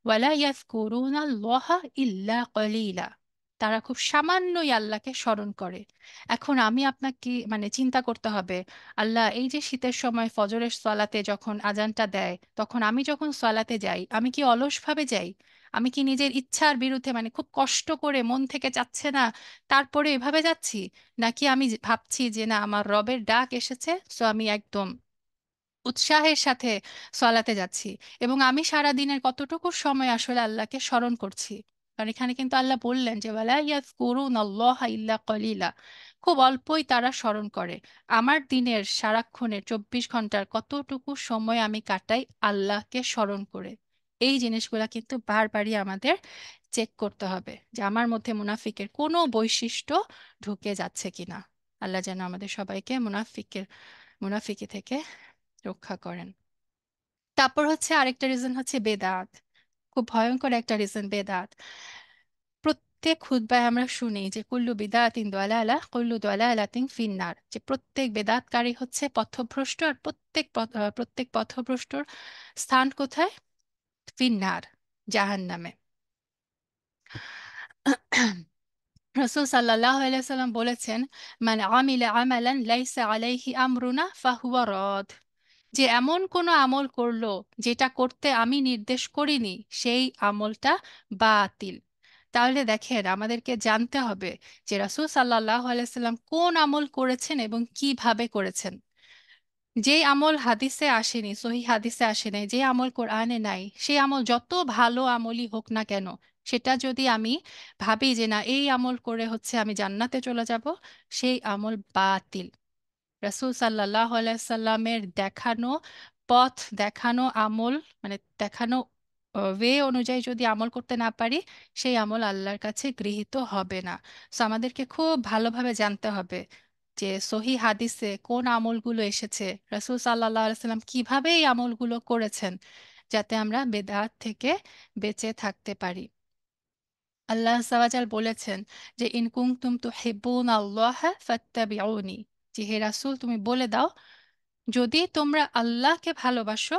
ওয়ালা ইয়াযকুরুনাল্লাহা ইল্লা কলিলা, তারা খুব সামান্যই আল্লাহকে স্মরণ করে। এখন আমি আপনাকে মানে চিন্তা করতে হবে, আল্লাহ এই যে শীতের সময় ফজরের সালাতে যখন আজানটা দেয়, তখন আমি যখন সালাতে যাই, আমি কি অলসভাবে যাই? আমি কি নিজের ইচ্ছার বিরুদ্ধে মানে খুব কষ্ট করে মন থেকে যাচ্ছে না তারপরে এভাবে যাচ্ছি? নাকি আমি ভাবছি যে না, আমার রবের ডাক এসেছে, সো আমি একদম উৎসাহের সাথে সলাতে যাচ্ছি, এবং আমি সারা দিনের কতটুকু সময় আসলে আল্লাহকে স্মরণ করছি? কারণ এখানে কিন্তু আল্লাহ বললেন যে ওয়ালা ইয়াযকুরুনাল্লাহা ইল্লা কলিলা, খুব অল্পই তারা স্মরণ করে। আমার দিনের সারাক্ষণের 24 ঘন্টার কতটুকু সময় আমি কাটাই আল্লাহকে স্মরণ করে। এই জিনিসগুলা কিন্তু বারবারই আমাদের চেক করতে হবে যে আমার মধ্যে মুনাফিকের কোনো বৈশিষ্ট্য ঢুকে যাচ্ছে কিনা। আল্লাহ যেন আমাদের সবাইকে মুনাফিকি থেকে রক্ষা করেন। তারপর হচ্ছে আরেকটা রিজন হচ্ছে বেদাত। খুব ভয়ঙ্কর একটা রিজন বেদাত। প্রত্যেক খুতবায় আমরা শুনি যে কুল্লু বিদাতিন দালালা কুল্লু দালালাতিন ফিন্নার, যে প্রত্যেক বেদাতকারী হচ্ছে পথভ্রষ্ট, আর প্রত্যেক পথভ্রষ্টর স্থান কোথায়? ফিন্নার, জাহান্নামে। রাসূল সাল্লাল্লাহু আলাইহি সাল্লাম বলেছেন, মান আমিলা আমালান লাইসা আলাইহি আমরুনা ফাহুয়া রদ, যে এমন কোনো আমল করলো যেটা করতে আমি নির্দেশ করিনি, সেই আমলটা বাতিল। তাহলে দেখেন, আমাদেরকে জানতে হবে যে রাসূল সাল্লাল্লাহু আলাইহি সাল্লাম কোন আমল করেছেন এবং কিভাবে করেছেন। যেই আমল হাদিসে আসেনি, সহি হাদিসে আসে নাই, যে আমল কোরআনে নাই, সেই আমল যত ভালো আমলই হোক না কেন, সেটা যদি আমি ভাবি যে না এই আমল করে হচ্ছে আমি জান্নাতে চলে যাব, সেই আমল বাতিল। রাসূল সাল্লাল্লাহু আলাইহি সাল্লামের দেখানো পথ, দেখানো আমল, মানে দেখানো ওয়ে অনুযায়ী যদি আমল করতে না পারি, সেই আমল আল্লাহর কাছে গৃহীত হবে না। সো আমাদেরকে খুব ভালোভাবে জানতে হবে যে সহি হাদিসে কোন আমলগুলো এসেছে, রাসূল সাল্লাল্লাহু আলাইহি সাল্লাম কিভাবে এই আমলগুলো করেছেন, যাতে আমরা বেদাত থেকে বেঁচে থাকতে পারি। আল্লাহ সাওয়াজাল বলেছেন যে ইন কুনতুম তুহিব্বুনা আল্লাহ ফাত্তাবিউনি, যে হে রাসূল তুমি বলে দাও, যদি তোমরা আল্লাহকে ভালোবাসো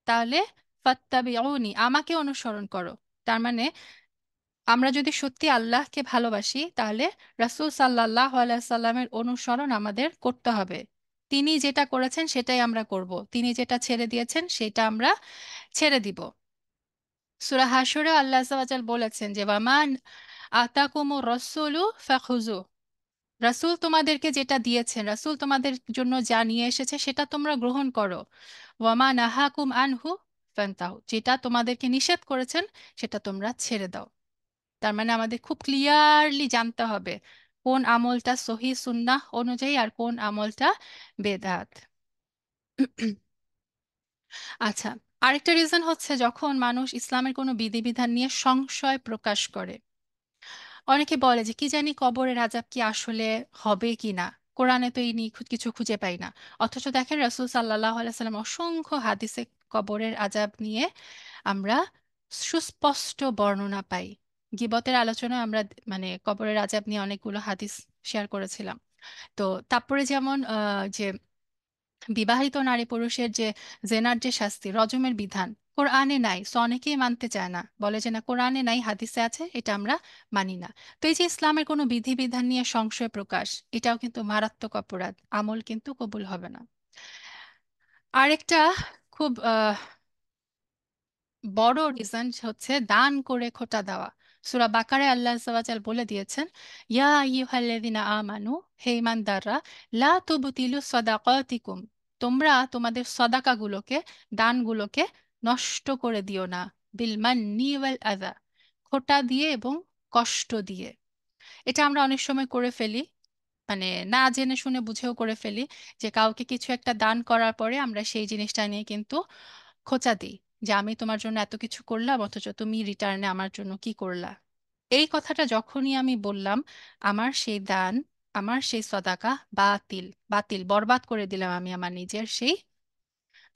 তাহলে ফাত্তাবিউনি, আমাকে অনুসরণ করো। তার মানে আমরা যদি সত্যি আল্লাহকে ভালোবাসি, তাহলে রাসূল সাল্লাল্লাহু আলাইহি সাল্লামের অনুসরণ আমাদের করতে হবে। তিনি যেটা করেছেন সেটাই আমরা করব, তিনি যেটা ছেড়ে দিয়েছেন সেটা আমরা ছেড়ে দিব। সূরা হাশরে আল্লাহ আযজা ওয়া জাল বলেছেন যে ওয়ামান আতাকুমুর রাসূলু ফাখুযু, রাসূল তোমাদেরকে যেটা দিয়েছেন, রাসূল তোমাদের জন্য যা নিয়ে এসেছে সেটা তোমরা গ্রহণ করো। ওয়ামা নাহাকুম আনহু ফান্তাহু, যেটা তোমাদেরকে নিষেধ করেছেন সেটা তোমরা ছেড়ে দাও। তার মানে আমাদের খুব ক্লিয়ারলি জানতে হবে কোন আমলটা সহি সুন্নাহ অনুযায়ী আর কোন আমলটা বেদাত। আচ্ছা, আরেকটা রিজন হচ্ছে যখন মানুষ ইসলামের কোনো বিধিবিধান নিয়ে সংশয় প্রকাশ করে। অনেকে বলে যে কি জানি কবরের আযাব কি আসলে হবে কি না, কোরআনে তো এই নিয়ে কিছু খুঁজে পাই না। অথচ দেখেন রাসূল সাল্লাল্লাহু আলাইহি সাল্লাম অসংখ্য হাদিসে কবরের আযাব নিয়ে আমরা সুস্পষ্ট বর্ণনা পাই। গীবতের আলোচনায় আমরা মানে কবরের আযাব নিয়ে অনেকগুলো হাদিস শেয়ার করেছিলাম। তো তারপরে যেমন যে বিবাহিত নারী পুরুষের যে জেনার যে শাস্তি, রজমের বিধান কোরআনে নাই, সো অনেকেই মানতে চায় না, বলে যে না কোরআনে নাই, হাদিসে আছে, এটা আমরা মানি না। তো এই যে ইসলামের কোনো বিধিবিধান নিয়ে সংশয় প্রকাশ, এটাও কিন্তু মারাত্মক অপরাধ, আমল কিন্তু কবুল হবে না। আরেকটা খুব বড় রিজন হচ্ছে দান করে খোটা দেওয়া। সূরা বাকারায় আল্লাহ আযজা ওয়া জাল বলে দিয়েছেন, ইয়া আইয়ুহাল্লাযিনা আমানু, হে ঈমানদাররা, লা তুবতিলু সাদাকাতিকুম, তোমরা তোমাদের সদাকাগুলোকে, দানগুলোকে নষ্ট করে দিও না, বিল মান্নি ওয়াল আযা, খোটা দিয়ে এবং কষ্ট দিয়ে। এটা আমরা অনেক সময় করে ফেলি, মানে না জেনে শুনে বুঝেও করে ফেলি, যে কাউকে কিছু একটা দান করার পরে আমরা সেই জিনিসটা নিয়ে কিন্তু খোঁচা দিই যে আমি তোমার জন্য এত কিছু করলাম অথচ তুমি রিটার্নে আমার জন্য কি করলা। এই কথাটা যখনই আমি বললাম, আমার সেই দান, আমার সেই সদাকা বাতিল, বাতিল বরবাদ করে দিলাম আমি আমার নিজের সেই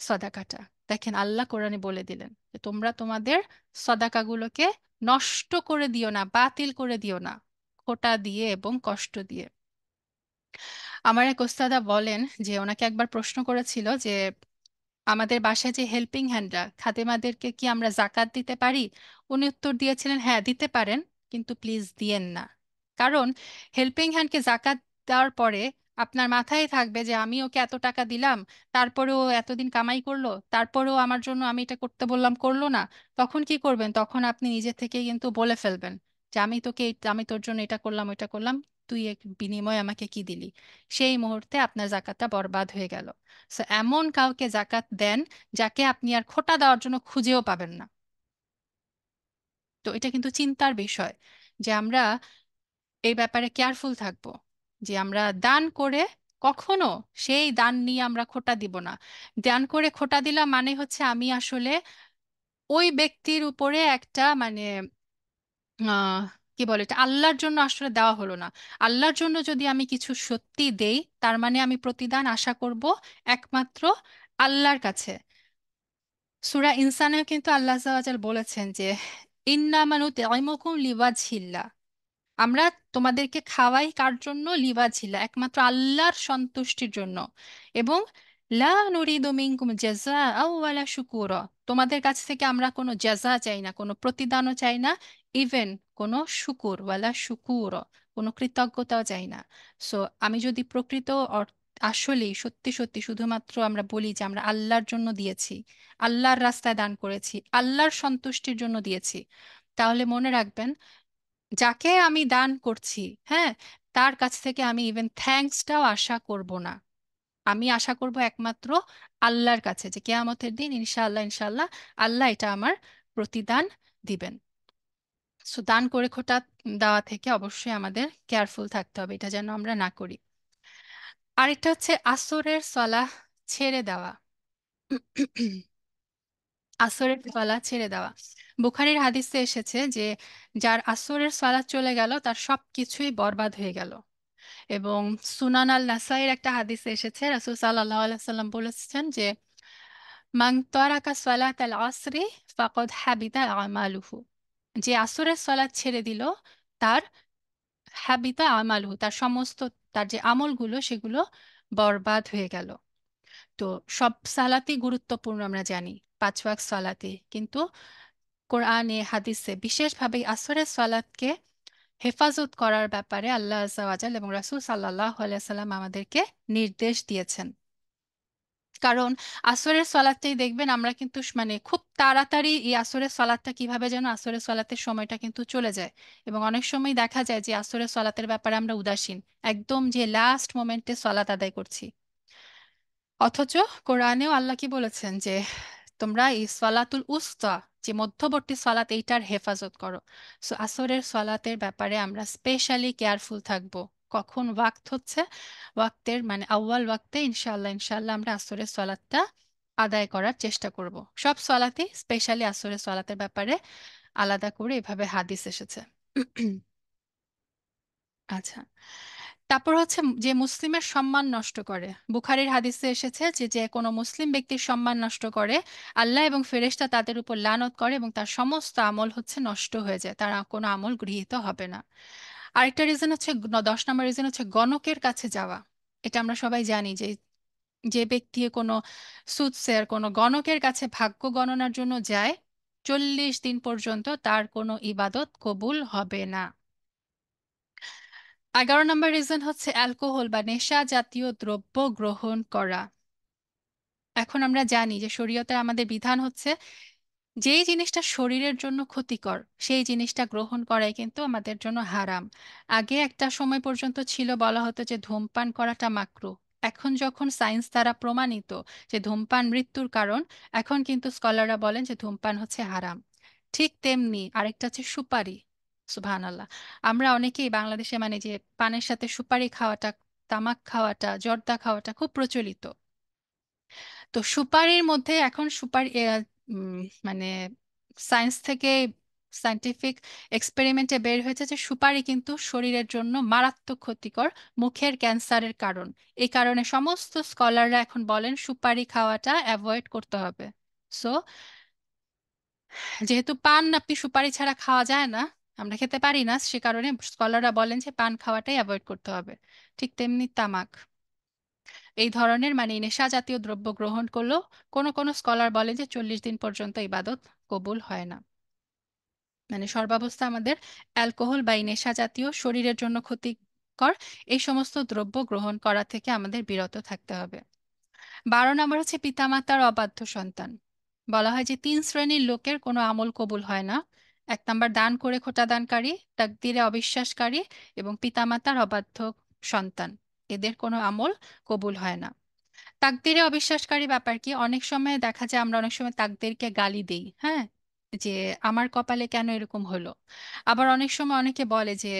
সদাকাটা। দেখেন আল্লাহ কোরআনে বলে দিলেন যে তোমরা তোমাদের সদাকাগুলোকে নষ্ট করে দিও না, বাতিল করে দিও না, খোঁটা দিয়ে এবং কষ্ট দিয়ে। আমার এক ওস্তাদা বলেন যে ওনাকে একবার প্রশ্ন করেছিল যে আমাদের বাসায় যে হেল্পিং হ্যান্ডরা, খাদেমাদেরকে কি আমরা জাকাত দিতে পারি? উনি উত্তর দিয়েছিলেন হ্যাঁ দিতে পারেন, কিন্তু প্লিজ দিয়েন না। কারণ হেল্পিং হ্যান্ডকে জাকাত দেওয়ার পরে আপনার মাথায় থাকবে যে আমি ওকে এত টাকা দিলাম, তারপরেও এতদিন কামাই করলো, তারপরেও আমার জন্য আমি এটা করতে বললাম করলো না। তখন কি করবেন? তখন আপনি নিজে থেকে কিন্তু বলে ফেলবেন যে আমি তোর জন্য এটা করলাম ওইটা করলাম, তুই এর বিনিময়ে আমাকে কি দিলি। সেই মুহূর্তে আপনার জাকাতটা বরবাদ হয়ে গেল। সো এমন কাউকে জাকাত দেন যাকে আপনি আর খোটা দেওয়ার জন্য খুঁজেও পাবেন না। তো এটা কিন্তু চিন্তার বিষয় যে আমরা এই ব্যাপারে কেয়ারফুল থাকবো। যে আমরা দান করে কখনো সেই দান নিয়ে আমরা খোটা দিব না। দান করে খোটা দিলাম মানে হচ্ছে আমি আসলে ওই ব্যক্তির উপরে একটা মানে আহ কি বলে এটা আল্লাহর জন্য আসলে দেওয়া হলো না। আল্লাহর জন্য যদি আমি কিছু সত্যি দেই তার মানে আমি প্রতিদান আশা করব একমাত্র আল্লাহর কাছে। সূরা ইনসানেও কিন্তু আল্লাহ আযজা ওয়া জাল বলেছেন যে ইন্নামা নুতঈমুকুম লিওয়াজহিল্লাহ, আমরা তোমাদেরকে খাওয়াই কার জন্য? লিওয়াজহিল্লাহ, একমাত্র আল্লাহর সন্তুষ্টির জন্য। এবং লা নুরিদু মিনকুম জাযাআ ওয়ালা শুকুরা, তোমাদের কাছ থেকে আমরা কোনো জাযা চাই না, কোনো প্রতিদানও চাই না, ইভেন কোনো শুকুর ওয়ালা শুকুর, কোনো কৃতজ্ঞতাও চাই না। সো আমি যদি প্রকৃত আসলেই সত্যি সত্যি শুধুমাত্র আমরা বলি যে আমরা আল্লাহর জন্য দিয়েছি, আল্লাহর রাস্তায় দান করেছি, আল্লাহর সন্তুষ্টির জন্য দিয়েছি, তাহলে মনে রাখবেন যাকে আমি দান করছি, হ্যাঁ, তার কাছ থেকে আমি ইভেন থ্যাঙ্কসটাও আশা করব না। আমি আশা করব একমাত্র আল্লাহর কাছে যে কেয়ামতের দিন ইনশাআল্লাহ ইনশাআল্লাহ আল্লাহ এটা আমার প্রতিদান দিবেন। সো দান করে খোটা দেওয়া থেকে অবশ্যই আমাদের কেয়ারফুল থাকতে হবে, এটা যেন আমরা না করি। আরেকটা হচ্ছে আসরের সলাহ ছেড়ে দেওয়া। আসরের সালাত ছেড়ে দেওয়া, বুখারীর হাদিসে এসেছে যে যার আসরের সালাত চলে গেল তার সব কিছুই বরবাদ হয়ে গেল। এবং সুনান আল নাসাইর একটা হাদিসে এসেছে রাসূল সাল্লাল্লাহু আলাইহি সাল্লাম বলেছেন যে মান তারাকা সালাত আল আসরি ফাকাদ হাবিতা আমালুহু, যে আসরের সালাত ছেড়ে দিল তার হাবিতা আমালুহু, তার সমস্ত তার যে আমলগুলো সেগুলো বরবাদ হয়ে গেল। তো সব সালাতই গুরুত্বপূর্ণ আমরা জানি, পাঁচ ওয়াক্ত সালাতে, কিন্তু কোরআনে হাদিসে বিশেষভাবে আসরের সালাতকে হেফাজত করার ব্যাপারে আল্লাহ আযজা ওয়া জাল এবং রাসূল সাল্লাল্লাহু আলাইহি সাল্লাম আমাদেরকে নির্দেশ দিয়েছেন। কারণ আসরের সলাতটাই দেখবেন আমরা কিন্তু মানে খুব তাড়াতাড়ি এই আসরের সলাতটা কিভাবে যেন আসরের সলাতের সময়টা কিন্তু চলে যায়, এবং অনেক সময় দেখা যায় যে আসরের সলাতের ব্যাপারে আমরা উদাসীন, একদম যে লাস্ট মোমেন্টে সলাত আদায় করছি। অথচ কোরআনেও আল্লাহ কি বলেছেন যে তোমরা এই সলাতুল উস্তা, যে মধ্যবর্তী সলাত, এইটার হেফাজত করো। সো আসরের সলাতের ব্যাপারে আমরা স্পেশালি কেয়ারফুল থাকব। কখন ওয়াক্ত হচ্ছে, ওয়াক্তের মানে আউয়াল ওয়াক্তে ইনশাআল্লাহ ইনশাআল্লাহ আমরা আসরের সলাতটা আদায় করার চেষ্টা করব। সব সলাতে স্পেশালি আসরের সলাতের ব্যাপারে আলাদা করে এভাবে হাদিস এসেছে। আচ্ছা, তারপর হচ্ছে যে মুসলিমের সম্মান নষ্ট করে, বুখারীর হাদিসে এসেছে যে যে কোনো মুসলিম ব্যক্তির সম্মান নষ্ট করে আল্লাহ এবং ফেরেশতা তাদের উপর লানত করে এবং তার সমস্ত আমল হচ্ছে নষ্ট হয়ে যায়, তার কোনো আমল গৃহীত হবে না। আরেকটা রিজন হচ্ছে 10 নম্বর রিজন হচ্ছে গণকের কাছে যাওয়া। এটা আমরা সবাই জানি যে যে ব্যক্তি কোনো সুদসের কোনো গণকের কাছে ভাগ্য গণনার জন্য যায় 40 দিন পর্যন্ত তার কোনো ইবাদত কবুল হবে না। 11 নম্বর রিজন হচ্ছে অ্যালকোহল বা নেশা জাতীয় দ্রব্য গ্রহণ করা। এখন আমরা জানি যে শরীয়তে আমাদের বিধান হচ্ছে যেই জিনিসটা শরীরের জন্য ক্ষতিকর সেই জিনিসটা গ্রহণ করাই কিন্তু আমাদের জন্য হারাম। আগে একটা সময় পর্যন্ত ছিল বলা হতো যে ধূমপান করাটা মাকরু, এখন যখন সায়েন্স দ্বারা প্রমাণিত যে ধূমপান মৃত্যুর কারণ, এখন কিন্তু স্কলাররা বলেন যে ধূমপান হচ্ছে হারাম। ঠিক তেমনি আরেকটা হচ্ছে সুপারি। সুবহানাল্লাহ, আমরা অনেকেই বাংলাদেশে মানে যে পানের সাথে সুপারি খাওয়াটা, তামাক খাওয়াটা, জর্দা খাওয়াটা খুব প্রচলিত। তো সুপারির মধ্যে এখন সুপারি মানে সায়েন্স থেকে সায়েন্টিফিক এক্সপেরিমেন্টে বের হয়েছে যে সুপারি কিন্তু শরীরের জন্য মারাত্মক ক্ষতিকর, মুখের ক্যান্সারের কারণ। এই কারণে সমস্ত স্কলাররা এখন বলেন সুপারি খাওয়াটা অ্যাভয়েড করতে হবে। সো যেহেতু পান আপনি সুপারি ছাড়া খাওয়া যায় না, আমরা খেতে পারি না, সে কারণে স্কলাররা বলেন যে পান খাওয়াটাই অ্যাভয়েড করতে হবে। ঠিক তেমনি তামাক, এই ধরনের মানে নেশা জাতীয় দ্রব্য গ্রহণ করলেও কোনো কোনো স্কলার বলে যে 40 দিন পর্যন্ত ইবাদত কবুল হয় না। মানে সর্বাবস্থা আমাদের অ্যালকোহল বা এই নেশা জাতীয় শরীরের জন্য ক্ষতিকর এই সমস্ত দ্রব্য গ্রহণ করা থেকে আমাদের বিরত থাকতে হবে। 12 নম্বর হচ্ছে পিতামাতার অবাধ্য সন্তান। বলা হয় যে 3 শ্রেণীর লোকের কোনো আমল কবুল হয় না। 1 নম্বর দান করে খোটা দানকারী, তাকদিরে অবিশ্বাসকারী এবং পিতামাতার অবাধ্য সন্তান, এদের কোনো আমল কবুল হয় না। তাকদিরে অবিশ্বাসকারী ব্যাপার কি, অনেক সময় দেখা যায় আমরা অনেক সময় তাকদিরকে গালি দেই, হ্যাঁ, যে আমার কপালে কেন এরকম হলো। আবার অনেক সময় অনেকে বলে যে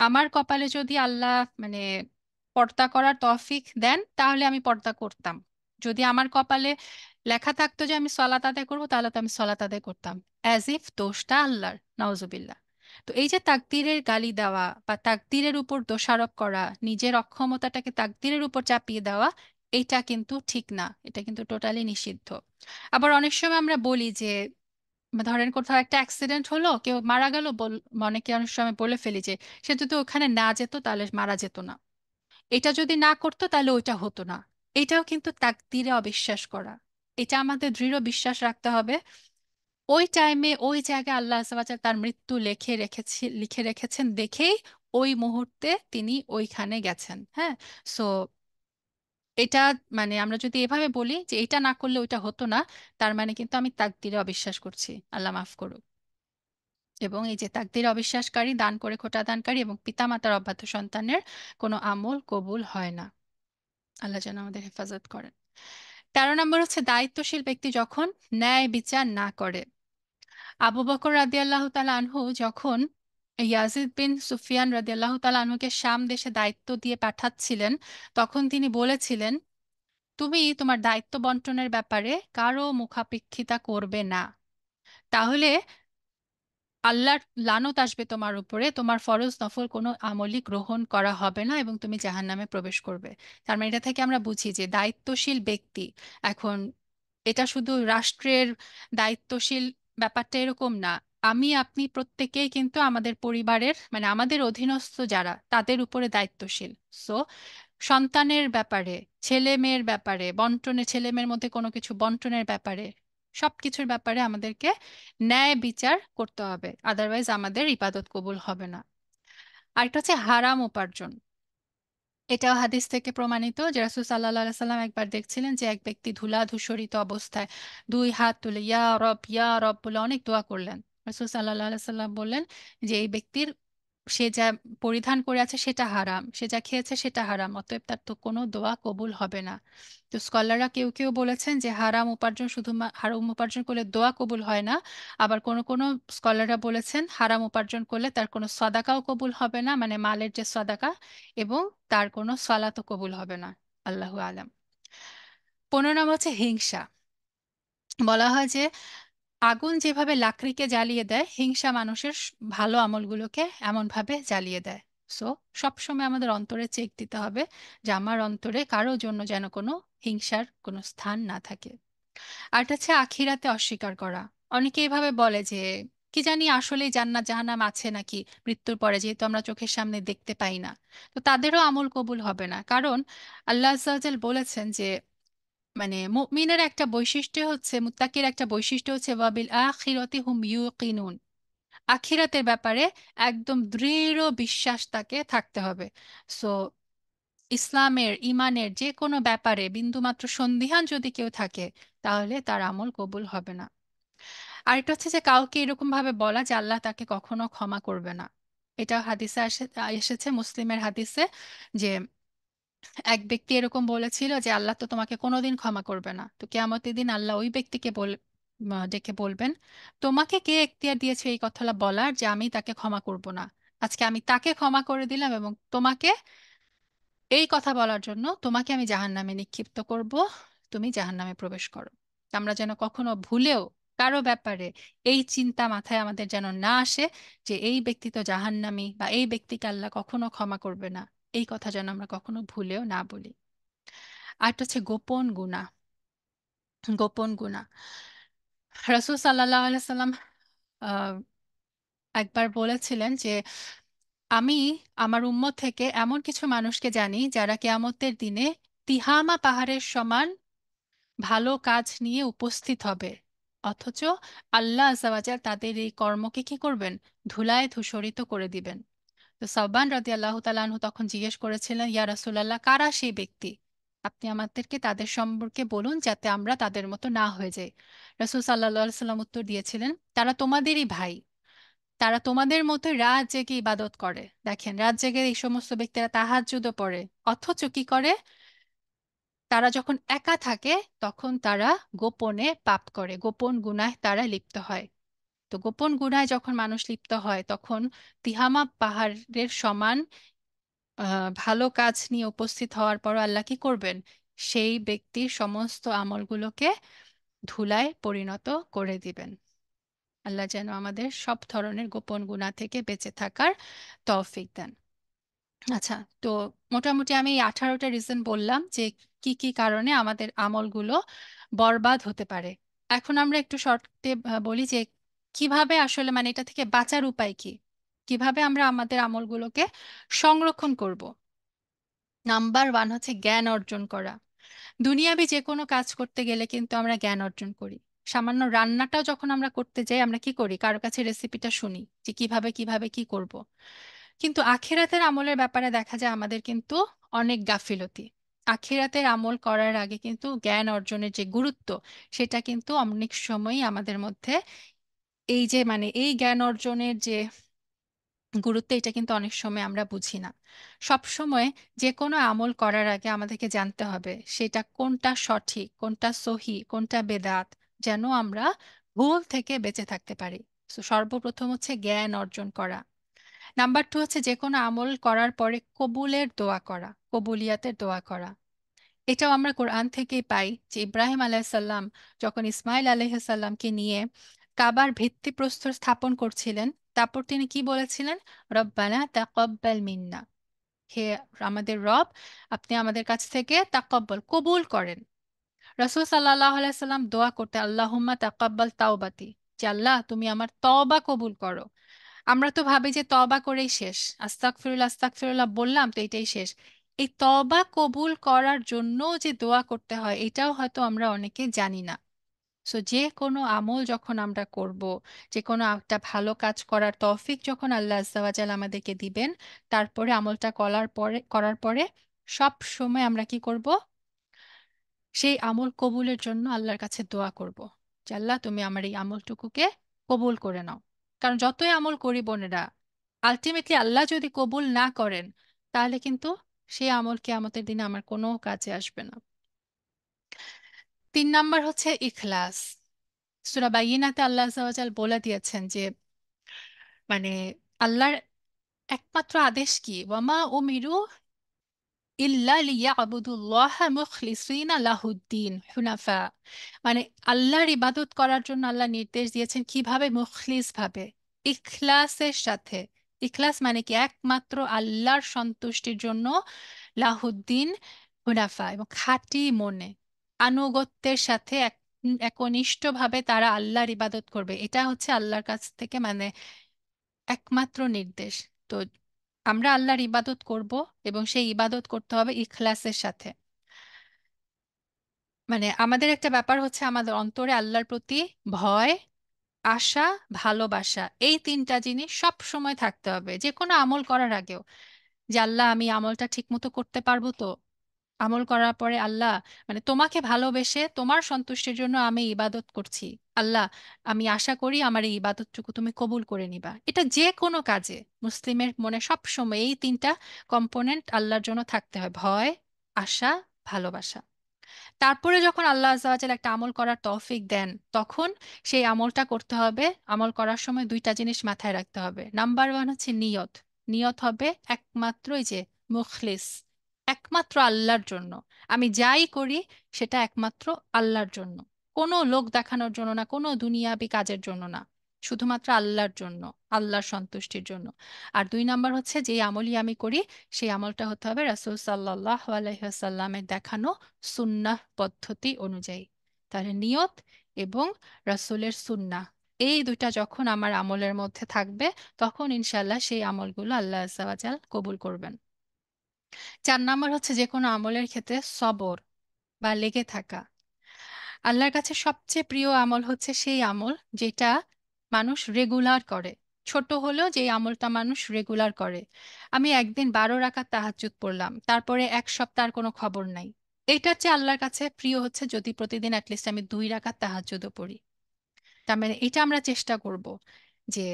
আমার কপালে যদি আল্লাহ মানে পর্দা করার তৌফিক দেন তাহলে আমি পর্দা করতাম। যদি আমার কপালে লেখা থাকতো যে আমি সলাত আদায় করবো, তাহলে তো আমি সলাত আদায় করতাম, অ্যাজ ইফ দোষটা আল্লাহর, নাউজুবিল্লাহ। তো এই যে তাকদীরের গালি দেওয়া বা তাকদীরের উপর দোষারোপ করা, নিজের অক্ষমতাটাকে তাকদীরের উপর চাপিয়ে দেওয়া, এটা কিন্তু ঠিক না, এটা কিন্তু টোটালি নিষিদ্ধ। আবার অনেক সময় আমরা বলি যে ধরেন কোথাও একটা অ্যাক্সিডেন্ট হলো, কেউ মারা গেল, অনেকে অনেক সময় বলে ফেলি যে সে যদি ওখানে না যেত তাহলে মারা যেত না, এটা যদি না করতো তাহলে ওইটা হতো না। এটাও কিন্তু তাকদীরে অবিশ্বাস করা। এটা আমাদের দৃঢ় বিশ্বাস রাখতে হবে ওই টাইমে ওই জায়গায় আল্লাহ আযজা ওয়া জাল তার মৃত্যু লিখে রেখেছেন দেখেই ওই মুহূর্তে তিনি ওইখানে গেছেন। হ্যাঁ, সো এটা মানে আমরা যদি এভাবে বলি যে এটা না করলে ওইটা হতো না, তার মানে কিন্তু আমি তাকদীরে অবিশ্বাস করছি, আল্লাহ মাফ করুক। এবং এই যে তাকদীরে অবিশ্বাসকারী, দান করে খোটা দানকারী এবং পিতামাতার অবাধ্য সন্তানের কোনো আমল কবুল হয় না। আল্লাহ যেন আমাদের হেফাজত করেন। 13 নম্বর হচ্ছে দায়িত্বশীল ব্যক্তি যখন ন্যায় বিচার না করে। আবু বকর রাদিয়াল্লাহু তাআলা আনহু যখন ইয়াজিদ বিন সুফিয়ান রাদিয়াল্লাহু তাআলা আনহুকে শাম দেশে দায়িত্ব দিয়ে পাঠাচ্ছিলেন, তখন তিনি বলেছিলেন, তুমি তোমার দায়িত্ব বন্টনের ব্যাপারে কারো মুখাপেক্ষিতা করবে না, তাহলে আল্লাহর লানত আসবে তোমার উপরে, তোমার ফরজ নফল কোনো আমলই গ্রহণ করা হবে না এবং তুমি জাহান্নামে প্রবেশ করবে। তার মানে এটা থেকে আমরা বুঝি যে দায়িত্বশীল ব্যক্তি, এখন এটা শুধু রাষ্ট্রের দায়িত্বশীল ব্যাপারটা এরকম না, আমি আপনি প্রত্যেকেই কিন্তু আমাদের পরিবারের মানে আমাদের অধীনস্থ যারা তাদের উপরে দায়িত্বশীল। সো সন্তানের ব্যাপারে, ছেলে মেয়ের ব্যাপারে, ছেলে মেয়ের মধ্যে কোনো কিছু বন্টনের ব্যাপারে, সবকিছুর ব্যাপারে আমাদেরকে ন্যায় বিচার করতে হবে, আদারওয়াইজ আমাদের ইবাদত কবুল হবে না। আরেকটা হচ্ছে হারাম উপার্জন। এটাও হাদিস থেকে প্রমাণিত যে রাসূল সাল্লাল্লাহু আলাইহি সাল্লাম একবার দেখছিলেন যে এক ব্যক্তি ধুলা ধূসরিত অবস্থায় দুই হাত তুলে ইয়া রব বলে অনেক দোয়া করলেন। রাসূল সাল্লাল্লাহু আলাইহি সাল্লাম বললেন যে এই ব্যক্তির, সে যা পরিধান করে আছে সেটা হারাম, সে যা খেয়েছে সেটা হারাম, অতএব তার তো কোনো দোয়া কবুল হবে না। তো স্কলাররা কেউ কেউ বলেছেন যে হারাম উপার্জন করলে দোয়া কবুল হয় না। আবার কোন কোন স্কলাররা বলেছেন হারাম উপার্জন করলে তার কোনো সদাকাও কবুল হবে না, মানে মালের যে সদাকা, এবং তার কোনো সালাতও কবুল হবে না। আল্লাহু আলাম। 15 নম্বর হচ্ছে হিংসা। বলা হয় যে আগুন যেভাবে লাকড়িকে জ্বালিয়ে দেয়, হিংসা মানুষের ভালো আমলগুলোকে এমনভাবে জ্বালিয়ে দেয়। সো সবসময় আমাদের অন্তরে চেক দিতে হবে যে আমার অন্তরে কারো জন্য যেন কোনো হিংসার কোনো স্থান না থাকে। আর এটা হচ্ছে আখিরাতে অস্বীকার করা। অনেকে এইভাবে বলে যে কি জানি আসলেই জান্নাত জাহান্নাম আছে নাকি মৃত্যুর পরে, যেহেতু আমরা চোখের সামনে দেখতে পাই না। তো তাদেরও আমল কবুল হবে না, কারণ আল্লাহ আযজা ওয়া জাল বলেছেন যে মানে মুমিনের একটা বৈশিষ্ট্য হচ্ছে, মুত্তাকির একটা বৈশিষ্ট্য হচ্ছে ওয়াবিল আখিরাতি হুম ইউকিনুন, আখিরাতের ব্যাপারে একদম দৃঢ় বিশ্বাস তাকে থাকতে হবে। সো ইসলামের ইমানের যে কোনো ব্যাপারে বিন্দুমাত্র সন্দিহান যদি কেউ থাকে, তাহলে তার আমল কবুল হবে না। আরেকটা হচ্ছে যে কাউকে এরকম ভাবে বলা যে আল্লাহ তাকে কখনো ক্ষমা করবে না। এটা এসেছে মুসলিমের হাদিসে যে এক ব্যক্তি এরকম বলেছিল যে আল্লাহ তো তোমাকে কোনোদিন ক্ষমা করবে না। তো কিয়ামতের দিন আল্লাহ ওই ব্যক্তিকে ডেকে বলবেন, তোমাকে কে এখতিয়ার দিয়েছে এই কথাটা বলার যে আমি তাকে ক্ষমা করব না? আজকে আমি তাকে ক্ষমা করে দিলাম এবং তোমাকে এই কথা বলার জন্য তোমাকে আমি জাহান্নামে নিক্ষিপ্ত করব, তুমি জাহান্নামে প্রবেশ করো। আমরা যেন কখনো ভুলেও কারো ব্যাপারে এই চিন্তা মাথায় আমাদের যেন না আসে যে এই ব্যক্তি তো জাহান্নামী বা এই ব্যক্তিকে আল্লাহ কখনো ক্ষমা করবে না, এই কথা যেন আমরা কখনো ভুলেও না বলি। আর একটা হচ্ছে গোপন গুনাহ। গোপন গুনাহ, রাসূল সাল্লাল্লাহু আলাইহি সাল্লাম আহ, একবার বলেছিলেন যে আমি আমার উম্মত থেকে এমন কিছু মানুষকে জানি যারা কিয়ামতের দিনে তিহামা পাহাড়ের সমান ভালো কাজ নিয়ে উপস্থিত হবে, অথচ আল্লাহ আযজা ওয়া জাল তাদের এই কর্মকে কি করবেন, ধুলায় ধূসরিত করে দিবেন। তো সাওবান রাদিয়াল্লাহু তাআলা আনহু তখন জিজ্ঞেস করেছিলেন, ইয়া রাসূলুল্লাহ, কারা সেই ব্যক্তি? আপনি আমাদেরকে তাদের সম্পর্কে বলুন যাতে আমরা তাদের মতো না হয়ে যাই। রাসূল সাল্লাল্লাহু আলাইহি সাল্লাম উত্তর দিয়েছিলেন, তারা তোমাদেরই ভাই, তারা তোমাদের মতো রাত জেগে ইবাদত করে। দেখেন, রাত জেগে এই সমস্ত ব্যক্তিরা তাহাজ্জুদও পড়ে, অথচ কি করে, তারা যখন একা থাকে তখন তারা গোপনে পাপ করে, গোপন গুনায় তারা লিপ্ত হয়। তো গোপন গুনায় যখন মানুষ লিপ্ত হয় তখন তিহামা পাহাড়ের সমান ভালো কাজ নিয়ে উপস্থিত হওয়ার পর আল্লাহ কি করবেন? সেই ব্যক্তির সমস্ত আমলগুলোকে ধুলায় পরিণত করে দিবেন। আল্লাহ যেন আমাদের সব ধরনের গোপন গুনাহ থেকে বেঁচে থাকার তৌফিক দেন। আচ্ছা, তো মোটামুটি আমি এই 18টা রিজন বললাম যে কি কি কারণে আমাদের আমলগুলো বরবাদ হতে পারে। এখন আমরা একটু শর্টে বলি যে কিভাবে আসলে মানে এটা থেকে বাঁচার উপায় কি, কিভাবে আমরা আমাদের আমলগুলোকে সংরক্ষণ করব। নাম্বার ওয়ান হচ্ছে জ্ঞান অর্জন করা। দুনিয়াবি যে কোনো কাজ করতে গেলে কিন্তু আমরা জ্ঞান অর্জন করি। সামান্য রান্নাটাও যখন আমরা করতে যাই আমরা কি করি, কারো কাছে রেসিপিটা শুনি যে কিভাবে কিভাবে কি করব। কিন্তু আখিরাতের আমলের ব্যাপারে দেখা যায় আমাদের কিন্তু অনেক গাফিলতি। আখিরাতের আমল করার আগে কিন্তু জ্ঞান অর্জনের যে গুরুত্ব সেটা কিন্তু অনেক সময়ই আমাদের মধ্যে এই যে মানে এই জ্ঞান অর্জনের যে গুরুত্ব এটা কিন্তু অনেক সময় আমরা বুঝি না। সব সময় যে কোনো আমল করার আগে আমাদেরকে জানতে হবে সেটা কোনটা সঠিক, কোনটা সহি, কোনটা বেদাত, যেন আমরা ভুল থেকে বেঁচে থাকতে পারি। So, সর্বপ্রথম হচ্ছে জ্ঞান অর্জন করা। নাম্বার টু হচ্ছে যে কোনো আমল করার পরে কবুলের দোয়া করা, কবুলিয়াতের দোয়া করা। এটাও আমরা কোরআন থেকেই পাই যে ইব্রাহিম আলাইসাল্লাম যখন ইসমাইল আলাইসাল্লামকে নিয়ে কাবার ভিত্তিপ্রস্তর স্থাপন করছিলেন, তারপর তিনি কি বলেছিলেন? রব্বানা তাকাব্বাল মিন্না, হে আমাদের রব, আপনি আমাদের কাছ থেকে তাকাব্বাল কবুল করেন। রাসূল সাল্লাল্লাহু আলাইহি সাল্লাম দোয়া করতে আল্লাহুম্মা তাকাব্বাল তাওবাতি, যে আল্লাহ তুমি আমার তওবা কবুল করো। আমরা তো ভাবি যে তওবা করেই শেষ, আস্তাগফিরুল্লাহ আস্তাগফিরুল্লাহ বললাম তো এটাই শেষ। এই তওবা কবুল করার জন্য যে দোয়া করতে হয় এটাও হয়তো আমরা অনেকে জানি না। সো যে কোনো আমল যখন আমরা করব, যে কোনো একটা ভালো কাজ করার তৌফিক যখন আল্লাহ আজ্জা ওয়া জাল আমাদেরকে দিবেন, তারপরে আমলটা করার পরে সব সময় আমরা কি করব? সেই আমল কবুলের জন্য আল্লাহর কাছে দোয়া করব যে আল্লাহ তুমি আমার এই আমলটুকুকে কবুল করে নাও। কারণ যতই আমল করি বোনেরা, আলটিমেটলি আল্লাহ যদি কবুল না করেন তাহলে কিন্তু সেই আমল কিয়ামতের দিনে আমার কোনো কাজে আসবে না। 3 নাম্বার হচ্ছে ইখলাস। সূরা বাইয়িনাতে আল্লাহ আযজা ওয়া জাল বলে দিয়েছেন যে মানে আল্লাহর একমাত্র আদেশ কি, ওয়ামা উমিরু ইল্লা লিয়াবুদুল্লাহা মুখলিসিনা লাহুদ্দিন হুনাফা। মানে আল্লাহর ইবাদত করার জন্য আল্লাহ নির্দেশ দিয়েছেন কিভাবে? মুখলিস ভাবে, ইখলাসের সাথে। ইখলাস মানে কি? একমাত্র আল্লাহর সন্তুষ্টির জন্য, লাহুদ্দিন হুনাফা, এবং খাঁটি মনে আনুগত্যের সাথে একনিষ্ঠভাবে তারা আল্লাহর ইবাদত করবে। এটা হচ্ছে আল্লাহর কাছ থেকে মানে একমাত্র নির্দেশ। তো আমরা আল্লাহর ইবাদত করব এবং সেই ইবাদত করতে হবে ইখলাসের সাথে। মানে আমাদের একটা ব্যাপার হচ্ছে আমাদের অন্তরে আল্লাহর প্রতি ভয়, আশা, ভালোবাসা, এই 3টা জিনিস সব সময় থাকতে হবে যে কোনো আমল করার আগেও। যে আল্লাহ আমি আমলটা ঠিকমতো করতে পারবো তো? আমল করার পরে আল্লাহ মানে তোমাকে ভালোবেসে তোমার সন্তুষ্টির জন্য আমি ইবাদত করছি। আল্লাহ আমি আশা করি আমার এই ইবাদতটুকু তুমি কবুল করে নিবা। এটা যে কোনো কাজে মুসলিমের মনে সব সময় এই 3টা কম্পোনেন্ট আল্লাহর জন্য থাকতে হয়: ভয়, আশা, ভালোবাসা। তারপরে যখন আল্লাহ আজ্জা ওয়া জাল একটা আমল করার তৌফিক দেন তখন সেই আমলটা করতে হবে। আমল করার সময় 2টা জিনিস মাথায় রাখতে হবে। নাম্বার ওয়ান হচ্ছে নিয়ত। নিয়ত হবে একমাত্র এই যে মুখলিস, একমাত্র আল্লাহর জন্য। আমি যাই করি সেটা একমাত্র আল্লাহর জন্য, কোনো লোক দেখানোর জন্য না, কোনো দুনিয়াবি কাজের জন্য না, শুধুমাত্র আল্লাহর জন্য, আল্লাহর সন্তুষ্টির জন্য। আর 2 নাম্বার হচ্ছে যে আমলই আমি করি সেই আমলটা হতে হবে রাসূল সাল্লাল্লাহু আলাইহি ওয়াসাল্লামের দেখানো সুন্নাহ পদ্ধতি অনুযায়ী। তাহলে নিয়ত এবং রাসূলের সুন্নাহ, এই 2টা যখন আমার আমলের মধ্যে থাকবে তখন ইনশাল্লাহ সেই আমলগুলো আল্লাহ আজ্জা ওয়া জাল কবুল করবেন। 4 নাম্বার হচ্ছে যে কোনো আমলের ক্ষেত্রে সবর বা লেগে থাকা। আল্লাহর কাছে সবচেয়ে প্রিয় আমল হচ্ছে সেই আমল যেটা মানুষ রেগুলার করে। ছোট হলেও যে আমলটা মানুষ রেগুলার করে। আমি একদিন 12 রাকাত তাহাজ্জুদ পড়লাম, তারপরে এক সপ্তাহ আর কোনো খবর নাই। এটার চেয়ে আল্লাহর কাছে প্রিয় হচ্ছে যদি প্রতিদিন অ্যাটলিস্ট আমি 2 রাকাত তাহাজ্জুদও পড়ি। তার মানে এটা আমরা চেষ্টা করব যে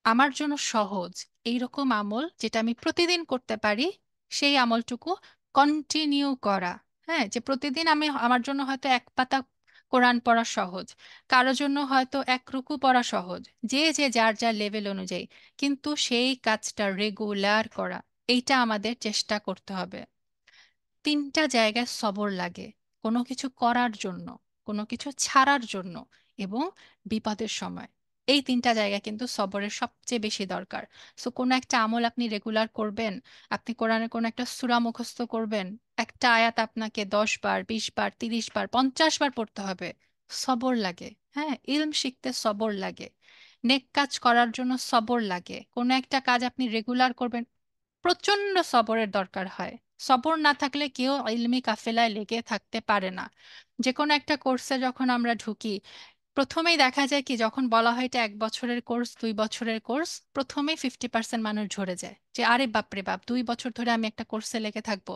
আমার জন্য সহজ এইরকম আমল যেটা আমি প্রতিদিন করতে পারি সেই আমলটুকু কন্টিনিউ করা। হ্যাঁ, যে প্রতিদিন আমি আমার জন্য হয়তো 1 পাতা কোরআন পড়া সহজ, কারোর জন্য হয়তো এক রুকু পড়া সহজ, যে যে যার যার লেভেল অনুযায়ী। কিন্তু সেই কাজটা রেগুলার করা, এইটা আমাদের চেষ্টা করতে হবে। তিনটা জায়গায় সবর লাগে: কোনো কিছু করার জন্য, কোনো কিছু ছাড়ার জন্য, এবং বিপদের সময়। এই তিনটা জায়গা কিন্তু সবরের সবচেয়ে বেশি দরকার। সো কোনো একটা আমল আপনি রেগুলার করবেন, আপনি কোরআনের কোনো একটা সূরা মুখস্থ করবেন, একটা আয়াত আপনাকে 10 বার, 20 বার, 30 বার, 50 বার পড়তে হবে। সবর লাগে। হ্যাঁ, ইলম শিখতে সবর লাগে। নেক কাজ করার জন্য সবর লাগে। কোনো একটা কাজ আপনি রেগুলার করবেন, প্রচন্ড সবরের দরকার হয়। সবর না থাকলে কেউ ইলমি কাফেলায় লেগে থাকতে পারে না। যে কোনো একটা কোর্সে যখন আমরা ঢুকি, প্রথমেই দেখা যায় কি, যখন বলা হয় এটা 1 বছরের কোর্স, 2 বছরের কোর্স, প্রথমেই 50% মানুষ ঝরে যায় যে আরে বাপরে বাপ, 2 বছর ধরে আমি একটা কোর্সে লেগে থাকবো।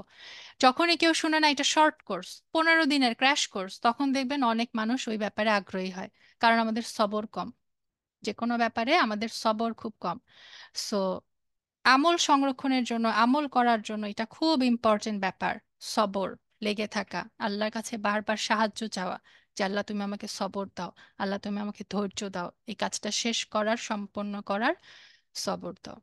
যখনই কেউ শুনে না এটা শর্ট কোর্স, 15 দিনের ক্র্যাশ কোর্স, তখন দেখবেন অনেক মানুষ ওই ব্যাপারে আগ্রহী হয়। কারণ আমাদের সবর কম। যে কোনো ব্যাপারে আমাদের সবর খুব কম। সো আমল সংরক্ষণের জন্য, আমল করার জন্য এটা খুব ইম্পর্টেন্ট ব্যাপার। সবর, লেগে থাকা, আল্লাহর কাছে বারবার সাহায্য চাওয়া, যে আল্লাহ তুমি আমাকে সবর দাও, আল্লাহ তুমি আমাকে ধৈর্য দাও এই কাজটা শেষ করার, সম্পন্ন করার। সবর দাও।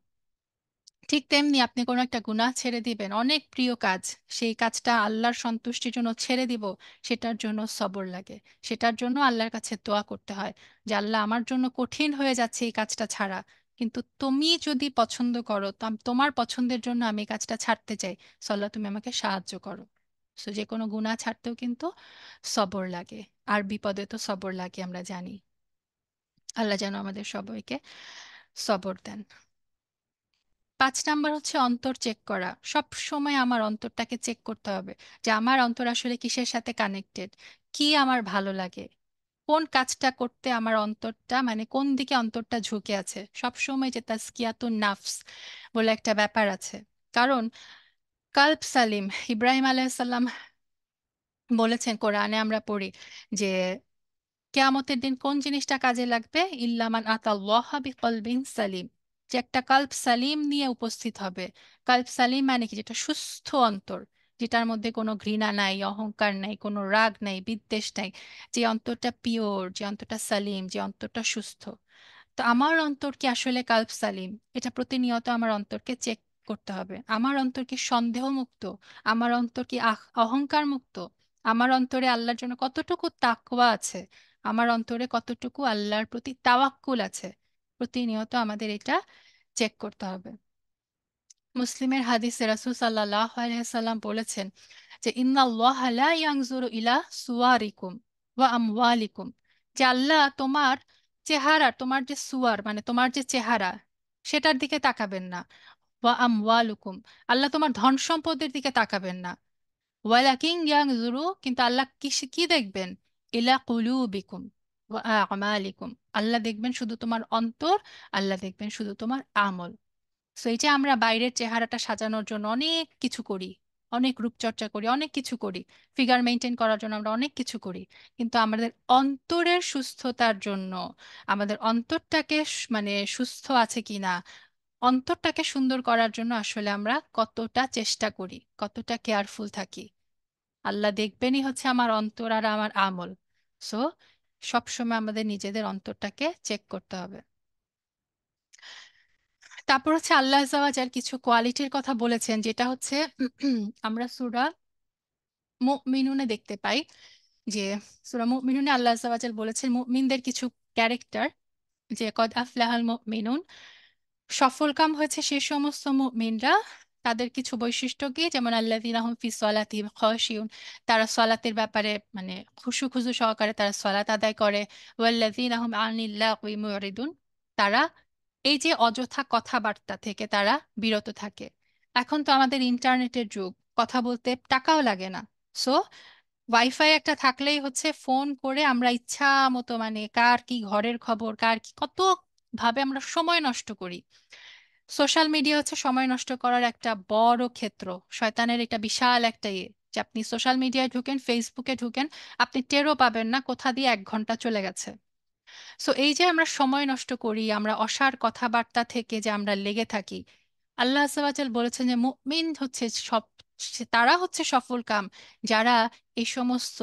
ঠিক তেমনি আপনি কোনো একটা গুনাহ ছেড়ে দিবেন, অনেক প্রিয় কাজ, সেই কাজটা আল্লাহর সন্তুষ্টির জন্য ছেড়ে দিব, সেটার জন্য সবর লাগে। সেটার জন্য আল্লাহর কাছে দোয়া করতে হয় যে আল্লাহ, আমার জন্য কঠিন হয়ে যাচ্ছে এই কাজটা ছাড়া, কিন্তু তুমি যদি পছন্দ করো তো তোমার পছন্দের জন্য আমি এই কাজটা ছাড়তে চাই। সো আল্লাহ তুমি আমাকে সাহায্য করো। সো যে কোনো গুনাহ ছাড়তেও কিন্তু সবর লাগে। আর বিপদে তো সবর লাগে, আমরা জানি। আল্লাহ যেন আমাদের সবাইকে সবর দেন। 5 নাম্বার হচ্ছে অন্তর চেক করা। সব সময় আমার অন্তরটাকে চেক করতে হবে যে আমার অন্তর আসলে কিসের সাথে কানেক্টেড, কি আমার ভালো লাগে, কোন কাজটা করতে আমার অন্তরটা, মানে কোন দিকে অন্তরটা ঝুঁকে আছে। সব সময় যে তাজকিয়াতুন নাফস বলে একটা ব্যাপার আছে। কারণ কালব সালিম, ইব্রাহিম আলাইহিসসালাম বলেছেন, কোরআনে আমরা পড়ি যে কেয়ামতের দিন কোন জিনিসটা কাজে লাগবে, ইল্লামান আতাল্লাহ বিকলবিন সালিম, যে একটা কাল্ব সালিম নিয়ে উপস্থিত হবে। কাল্ব সালিম মানে কি, যেটা সুস্থ অন্তর, যেটার মধ্যে কোনো ঘৃণা নাই, অহংকার নাই, কোনো রাগ নাই, বিদ্বেষ নাই, যে অন্তরটা পিওর, যে অন্তরটা সালিম, যে অন্তরটা সুস্থ। তো আমার অন্তর কি আসলে কাল্ব সালিম? এটা প্রতিনিয়ত আমার অন্তরকে চেক করতে হবে। আমার অন্তর কি সন্দেহ মুক্ত? আমার অন্তর কি অহংকার মুক্ত? আমার অন্তরে আল্লাহর জন্য কতটুকু তাকওয়া আছে? আমার অন্তরে কতটুকু আল্লাহর প্রতি তাওয়াক্কুল আছে? প্রতিনিয়ত আমাদের এটা চেক করতে হবে। মুসলিমের হাদিসে রাসূল সাল্লাল্লাহু আলাইহি সাল্লাম বলেছেন যে ইন্নাল্লাহা লা ইয়ানজুরু ইলা সুওয়ারিকুম ওয়া আমওয়ালিকুম, যে আল্লাহ তোমার চেহারা, তোমার যে সুয়ার মানে তোমার যে চেহারা, সেটার দিকে তাকাবেন না। ওয়া আমওয়ালুকুম, আল্লাহ তোমার ধন সম্পদের দিকে তাকাবেন না। ওয়ালাকিন ইয়ানজুরু, কিন্তু আল্লাহ কি কি দেখবেন, ইলা কুলুবিকুম ওয়া আমালিকুম, আল্লাহ দেখবেন শুধু তোমার অন্তর, আল্লাহ দেখবেন শুধু তোমার আমল। সো এই যে আমরা বাইরের চেহারাটা সাজানোর জন্য অনেক কিছু করি, অনেক রূপচর্চা করি, অনেক কিছু করি, ফিগার মেনটেন করার জন্য আমরা অনেক কিছু করি, কিন্তু আমাদের অন্তরের সুস্থতার জন্য, আমাদের অন্তরটাকে মানে সুস্থ আছে কিনা, অন্তরটাকে সুন্দর করার জন্য আসলে আমরা কতটা চেষ্টা করি, কতটা কেয়ারফুল থাকি, আল্লাহ দেখবেনই হচ্ছে আমার অন্তর আর আমার আমল। সো সবসময় আমাদের নিজেদের অন্তরটাকে চেক করতে হবে। তারপর হচ্ছে আল্লাহ আযজা ওয়া জাল কিছু কোয়ালিটির কথা বলেছেন, যেটা হচ্ছে আমরা সূরা মুমিনুনে দেখতে পাই। যে সূরা মুমিনুনে আল্লাহ আযজা ওয়া জাল বলেছেন মুমিনদের কিছু ক্যারেক্টার, যে কদ আফলাহাল মুমিনুন, সফলকাম হয়েছে সে সমস্ত মুমিনরা। তাদের কিছু বৈশিষ্ট্য কি, যেমন আল্লাযীনা হুম ফি সলাতিহিম খাশিউন, তারা সলাতের ব্যাপারে মানে খুশু খুজু সহকারে তারা সলাত আদায় করে। ওয়াল্লাযীনা হুম আনিল লাগwi মুরিদুন, তারা এই যে অযথা কথাবার্তা থেকে তারা বিরত থাকে। এখন তো আমাদের ইন্টারনেটের যুগ, কথা বলতে টাকাও লাগে না। সো ওয়াইফাই একটা থাকলেই হচ্ছে, ফোন করে আমরা ইচ্ছা মতো মানে কার কি ঘরের খবর, কার কি কত ভাবে আমরা সময় নষ্ট করি। সোশ্যাল মিডিয়া হচ্ছে সময় নষ্ট করার একটা বড় ক্ষেত্র। শয়তানের এটা বিশাল একটা ইয়ে, যে আপনি সোশ্যাল মিডিয়ায় ঢুকেন, ফেসবুকে ঢুকেন, আপনি টেরও পাবেন না কোথা দিয়ে 1 ঘন্টা চলে গেছে। সো এই যে আমরা সময় নষ্ট করি, আমরা অসার কথাবার্তা থেকে যে আমরা লেগে থাকি, আল্লাহ আযজা ওয়া জাল বলেছেন যে মুমিন হচ্ছে সব, তারা হচ্ছে সফল কাম যারা এই সমস্ত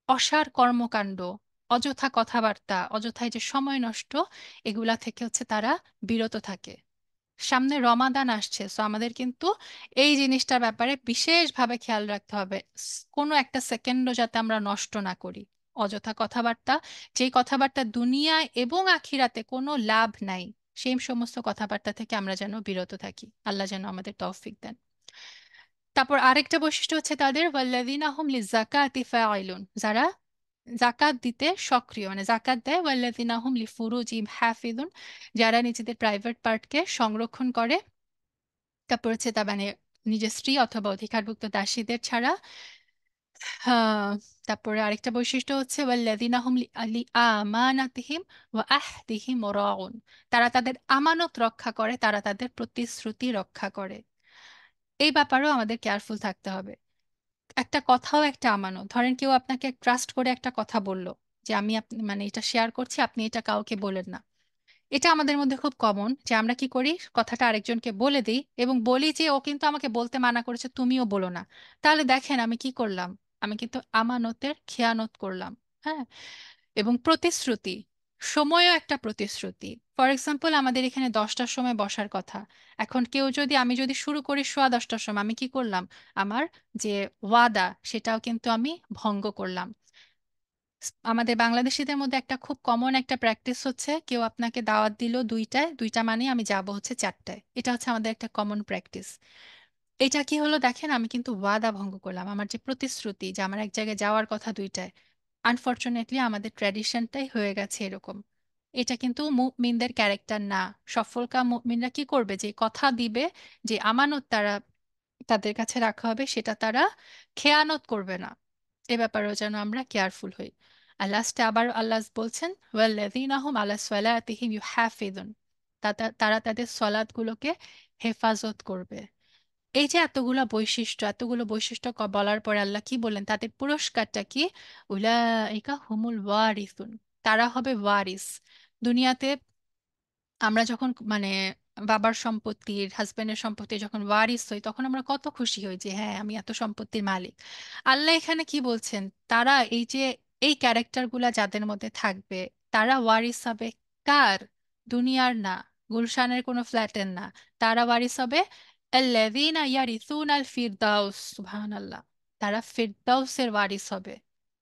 অসার কর্মকাণ্ড, অযথা কথাবার্তা, অযথায় যে সময় নষ্ট, এগুলা থেকে হচ্ছে তারা বিরত থাকে। সামনে রমাদান আসছে, সো আমাদের কিন্তু এই জিনিসটার ব্যাপারে বিশেষভাবে খেয়াল রাখতে হবে। কোনো একটা সেকেন্ডও যাতে আমরা নষ্ট না করি। অযথা কথাবার্তা, যেই কথাবার্তা দুনিয়ায় এবং আখিরাতে কোনো লাভ নাই, সেই সমস্ত কথাবার্তা থেকে আমরা যেন বিরত থাকি। আল্লাহ যেন আমাদের তৌফিক দেন। তারপর আরেকটা বৈশিষ্ট্য হচ্ছে তাদের ওয়াল্লাযীনা হুম লিযাকাতি ফাঈলুন, যারা জাকাত দিতে সক্রিয়, মানে জাকাত দেয়। ওয়াল্লাযীনা হুম লিফুরুজিহিম হাফিজুন, যারা নিজেদের প্রাইভেট পার্টকে সংরক্ষণ করে। তারপর হচ্ছে তা মানে নিজের স্ত্রী অথবা অধিকারভুক্ত দাসীদের ছাড়া। হ্যাঁ। তারপরে আরেকটা বৈশিষ্ট্য হচ্ছে ওয়াল্লাযীনা হুম লিআমানাতিহিম ওয়া আহদিহিম রাউন, তারা তাদের আমানত রক্ষা করে, তারা তাদের প্রতিশ্রুতি রক্ষা করে। এই ব্যাপারেও আমাদের কেয়ারফুল থাকতে হবে। একটা কথাও একটা আমানত। ধরেন কেউ আপনাকে ট্রাস্ট করে একটা কথা বলল যে আমি মানে এটা শেয়ার করছি, আপনি এটা কাউকে বলেন না। এটা আমাদের মধ্যে খুব কমন যে আমরা কি করি, কথাটা আরেকজনকে বলে দিই এবং বলি যে ও কিন্তু আমাকে বলতে মানা করেছে, তুমিও বলো না। তাহলে দেখেন আমি কি করলাম, আমি কিন্তু আমানতের খেয়ানত করলাম। হ্যাঁ। এবং প্রতিশ্রুতি, সময়ও একটা প্রতিশ্রুতি। ফর এক্সাম্পল আমাদের এখানে 10টার সময় বসার কথা, এখন কেউ যদি, আমি যদি শুরু করি সোয়া 10টার সময়, আমি কি করলাম, আমার যে ওয়াদা সেটাও কিন্তু আমি ভঙ্গ করলাম। আমাদের বাংলাদেশিদের মধ্যে একটা খুব কমন একটা প্র্যাকটিস হচ্ছে, কেউ আপনাকে দাওয়াত দিল 2টায়, 2টা মানে আমি যাব হচ্ছে 4টায়। এটা হচ্ছে আমাদের একটা কমন প্র্যাকটিস। এটা কি হলো দেখেন, আমি কিন্তু ওয়াদা ভঙ্গ করলাম, আমার যে প্রতিশ্রুতি যে আমার এক জায়গায় যাওয়ার কথা 2টায়। আনফরচুনেটলি আমাদের ট্র্যাডিশনটাই হয়ে গেছে এরকম। এটা কিন্তু মুমিনদের ক্যারেক্টার না। সফলকাম মুমিনরা কি করবে, যে কথা দিবে, যে আমানত তারা তাদের কাছে রাখা হবে, সেটা তারা খেয়ানত করবে না। এ ব্যাপারেও যেন আমরা কেয়ারফুল হই। আর লাস্টে আবার আল্লাহ বলছেন ওয়াল্লাযীনা হুম আলা সালাতিহিম ইউহাফিজুন, তারা তাদের সলাতগুলোকে হেফাজত করবে। এই যে এতগুলো বৈশিষ্ট্য, এতগুলো বৈশিষ্ট্য বলার পরে আল্লাহ কি বললেন, তাদের পুরস্কারটা কি, উলাইকা হুমুল ওয়ারিসুন, তারা হবে ওয়ারিস। দুনিয়াতে আমরা যখন মানে বাবার সম্পত্তির, হাজবেন্ডের সম্পত্তি যখন ওয়ারিস হই, তখন আমরা কত খুশি হই যে হ্যাঁ আমি এত সম্পত্তির মালিক। আল্লাহ এখানে কি বলছেন, তারা এই যে এই ক্যারেক্টারগুলা যাদের মধ্যে থাকবে, তারা ওয়ারিস হবে কার, দুনিয়ার না, গুলশানের কোনো ফ্ল্যাটের না। তারা ওয়ারিস হবে আল্লাযীনা ইয়ারিসুনাল ফিরদাউস, সুবহানাল্লাহ, তারা ফিরদাউসের ওয়ারিস হবে।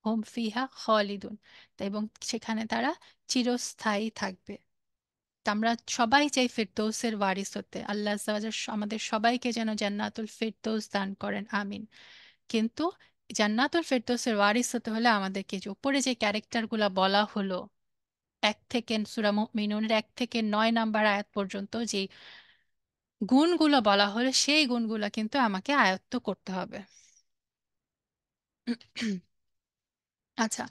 হুম ফিহা খালিদুন, এবং সেখানে তারা চিরস্থায়ী থাকবে। তা আমরা সবাই চাই ফিরদৌসের ওয়ারিস হতে। আল্লাহ আজ্জা ওয়া জাল্লা আমাদের সবাইকে যেন জান্নাতুল ফিরদৌস দান করেন, আমিন। কিন্তু জান্নাতুল ফিরদৌসের ওয়ারিস হতে হলে আমাদেরকে যে উপরে যে ক্যারেক্টারগুলো বলা হলো, 1 থেকে সূরা মুমিনুনের 1 থেকে 9 নম্বর আয়াত পর্যন্ত যে গুণগুলো বলা হলো, সেই গুণগুলো কিন্তু আমাকে আয়ত্ত করতে হবে। আচ্ছা,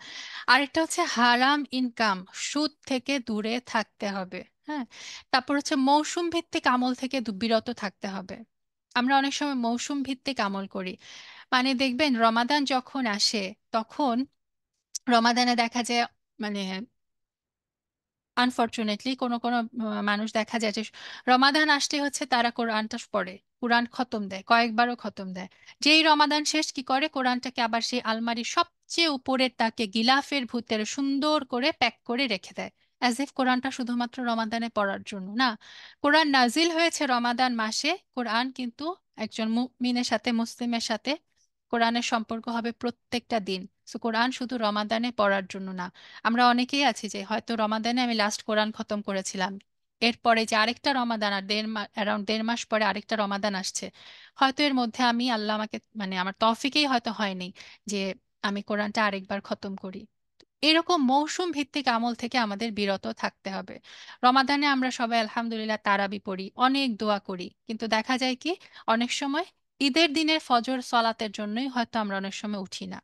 আরেকটা হচ্ছে হারাম ইনকাম, সুদ থেকে দূরে থাকতে হবে। হ্যাঁ। তারপর হচ্ছে মৌসুম ভিত্তিক আমল থেকে বিরত থাকতে হবে। আমরা অনেক সময় মৌসুম ভিত্তিক আমল করি, মানে দেখবেন রমাদান যখন আসে, তখন রমাদানে দেখা যায় মানে আনফরচুনেটলি কোনো কোনো মানুষ দেখা যায় যে রমাদান আসতে হচ্ছে তারা কোরআনটা পড়ে, কোরআন খতম দেয়, কয়েকবারও খতম দেয়। যেই রমাদান শেষ কি করে, কোরআনটাকে আবার সেই আলমারির সবচেয়ে উপরের তাকে গিলাফের ভুতের সুন্দর করে প্যাক করে রেখে দেয়, অ্যাজ ইফ কোরআনটা শুধুমাত্র রমাদানে পড়ার জন্য না। কোরআন নাজিল হয়েছে রমাদান মাসে, কোরআন কিন্তু একজন মুমিনের সাথে, মুসলিমের সাথে কোরআনের সম্পর্ক হবে প্রত্যেকটা দিন। সো কোরআন শুধু রমাদানে পড়ার জন্য না। আমরা অনেকেই আছি যে হয়তো রমাদানে আমি লাস্ট কোরআন খতম করেছিলাম, এরপরে যে আরেকটা রমাদান আর অ্যারাউন্ড 1.5 মাস পরে আরেকটা রমাদান আসছে, হয়তো এর মধ্যে আমি, আল্লাহ আমাকে মানে আমার তৌফিকেই হয়তো হয়নি যে আমি কোরআনটা আরেকবার খতম করি। এরকম মৌসুম ভিত্তিক আমল থেকে আমাদের বিরত থাকতে হবে। রমাদানে আমরা সবাই আলহামদুলিল্লাহ তারাবি পড়ি, অনেক দোয়া করি, কিন্তু দেখা যায় কি অনেক সময় ঈদের দিনের ফজর সলাতের জন্যই হয়তো আমরা অনেক সময় উঠি না।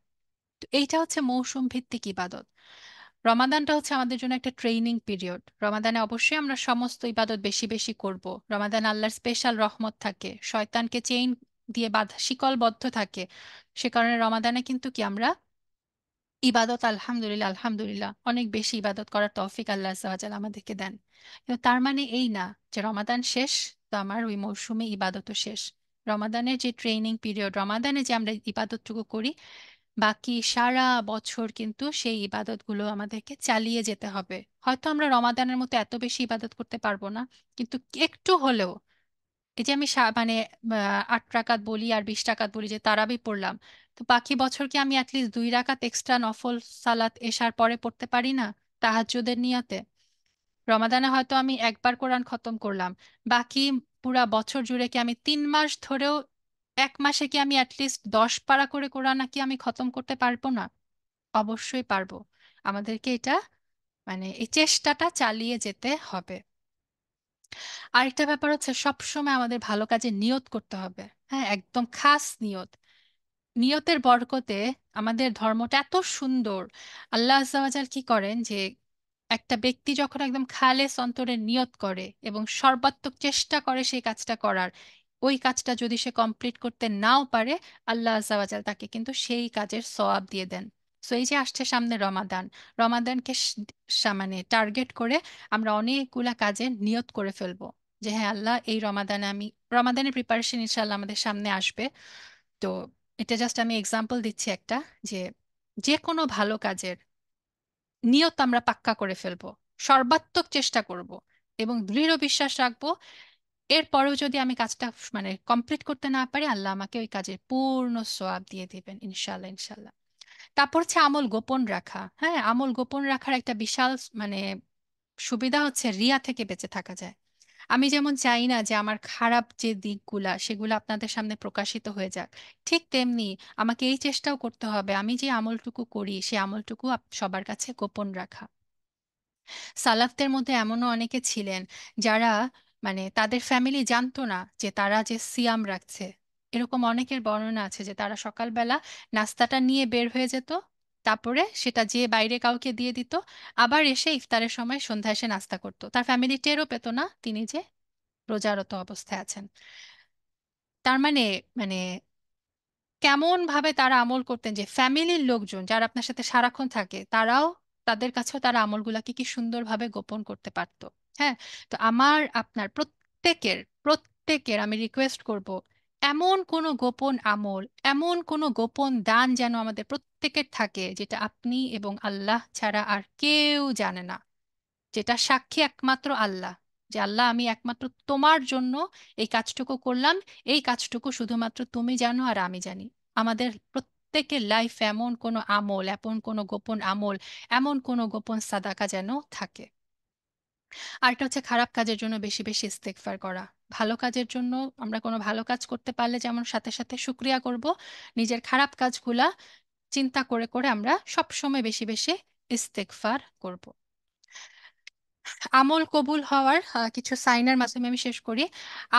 তো এইটা হচ্ছে মৌসুম ভিত্তিক ইবাদত। রমাদানটা হচ্ছে আমাদের জন্য একটা ট্রেনিং পিরিয়ড। রমাদানে অবশ্যই আমরা সমস্ত ইবাদত বেশি বেশি করব। রমাদান আল্লাহর স্পেশাল রহমত থাকে, শয়তানকে চেইন দিয়ে বাঁধা, শিকলবদ্ধ থাকে। সে কারণে রমাদানে কিন্তু কি আমরা ইবাদত আলহামদুলিল্লাহ আলহামদুলিল্লাহ অনেক বেশি ইবাদত করার তৌফিক আল্লাহ আজ্জা ওয়া জাল্লা আমাদেরকে দেন। কিন্তু তার মানে এই না যে রমাদান শেষ তো আমার ওই মৌসুমে ইবাদতও শেষ। রমাদানের যে ট্রেনিং পিরিয়ড, রমাদানে যে আমরা ইবাদতটুকু করি, বাকি সারা বছর কিন্তু সেই ইবাদতগুলো আমাদেরকে চালিয়ে যেতে হবে। হয়তো আমরা রমাদানের মতো এত বেশি ইবাদত করতে পারবো না, কিন্তু একটু হলেও, এই যে আমি মানে 8 রাকাত বলি আর 20 রাকাত বলি যে তারাবি পড়লাম, তো বাকি বছর কি আমি অ্যাটলিস্ট 2 রাকাত এক্সট্রা নফল সালাত এশার পরে পড়তে পারি না, তাহাজ্জুদের নিয়তে? রমাদানে হয়তো আমি একবার কোরআন খতম করলাম, বাকি পুরা বছর জুড়ে কি আমি 3 মাস ধরেও, এক মাসে কি আমি অ্যাটলিস্ট 10 পারা করে কোরআন কি আমি খতম করতে পারবো না? অবশ্যই পারবো। আমাদেরকে এটা মানে এই চেষ্টাটা চালিয়ে যেতে হবে। আরেকটা ব্যাপার হচ্ছে, সবসময় আমাদের ভালো কাজে নিয়ত করতে হবে। হ্যাঁ, একদম খাস নিয়ত। নিয়তের বরকতে আমাদের ধর্মটা এত সুন্দর। আল্লাহ আজ্জা ওয়া জাল কি করেন যে, একটা ব্যক্তি যখন একদম খালেস অন্তরে নিয়ত করে এবং সর্বাত্মক চেষ্টা করে সেই কাজটা করার, ওই কাজটা যদি সে কমপ্লিট করতে নাও পারে, আল্লাহ আজ্জা ওয়া জাল তাকে কিন্তু সেই কাজের সওয়াব দিয়ে দেন। সো এই যে আসছে সামনে রমাদান, রমাদানকে মানে টার্গেট করে আমরা অনেকগুলা কাজে নিয়ত করে ফেলবো যে হ্যাঁ আল্লাহ, এই রমাদানে আমি, রমাদানের প্রিপারেশন ইনশাল্লাহ আমাদের সামনে আসবে। তো এটা জাস্ট আমি এক্সাম্পল দিচ্ছি একটা, যে যে কোনো ভালো কাজের নিয়ত আমরা পাক্কা করে ফেলবো, সর্বাত্মক চেষ্টা করব এবং দৃঢ় বিশ্বাস রাখবো, এরপরেও যদি আমি কাজটা মানে কমপ্লিট করতে না পারি, আল্লাহ আমাকে ওই কাজের পূর্ণ সওয়াব দিয়ে দিবেন ইনশাল্লাহ, ইনশাল্লাহ। তারপর হচ্ছে আমল গোপন রাখা। হ্যাঁ, আমল গোপন রাখার একটা বিশাল মানে সুবিধা হচ্ছে রিয়া থেকে বেঁচে থাকা যায়। আমি যেমন চাই না যে আমার খারাপ যে দিকগুলা সেগুলো আপনাদের সামনে প্রকাশিত হয়ে যাক, ঠিক তেমনি আমাকে এই চেষ্টাও করতে হবে আমি যে আমলটুকু করি সে আমলটুকু সবার কাছে গোপন রাখা। সালাফদের মধ্যে এমনও অনেকে ছিলেন যারা মানে তাদের ফ্যামিলি জানতো না যে তারা যে সিয়াম রাখছে। এরকম অনেকের বর্ণনা আছে যে তারা সকালবেলা নাস্তাটা নিয়ে বের হয়ে যেত, তারপরে সেটা যে বাইরে কাউকে দিয়ে দিত, আবার এসে ইফতারের সময় সন্ধ্যায় এসে নাস্তা করতো, তার ফ্যামিলি টেরও পেত না তিনি যে রোজারত অবস্থায় আছেন। তার মানে মানে কেমন ভাবে তারা আমল করতেন যে ফ্যামিলির লোকজন যারা আপনার সাথে সারাক্ষণ থাকে তারাও, তাদের কাছেও তারা আমলগুলাকে কি সুন্দরভাবে গোপন করতে পারতো। হ্যাঁ, তো আমার আপনার প্রত্যেকের আমি রিকোয়েস্ট করব, এমন কোনো গোপন আমল, এমন কোনো গোপন দান যেন আমাদের প্রত্যেকের থাকে যেটা আপনি এবং আল্লাহ ছাড়া আর কেউ জানে না, যেটা সাক্ষী একমাত্র আল্লাহ, যে আল্লাহ আমি একমাত্র তোমার জন্য এই কাজটুকু করলাম, এই কাজটুকু শুধুমাত্র তুমি জানো আর আমি জানি। আমাদের প্রত্যেকের লাইফে এমন কোনো আমল, এমন কোনো গোপন আমল, এমন কোনো গোপন সাদাকা যেন থাকে। আরেকটা হচ্ছে খারাপ কাজের জন্য বেশি বেশি ইস্তেগফার করা। ভালো কাজের জন্য আমরা কোনো ভালো কাজ করতে পারলে যেমন সাথে সাথে শুকরিয়া করব, নিজের খারাপ কাজগুলা চিন্তা করে করে আমরা সবসময় বেশি বেশি ইস্তেগফার করব। আমল কবুল হওয়ার কিছু সাইনের মাধ্যমে আমি শেষ করি।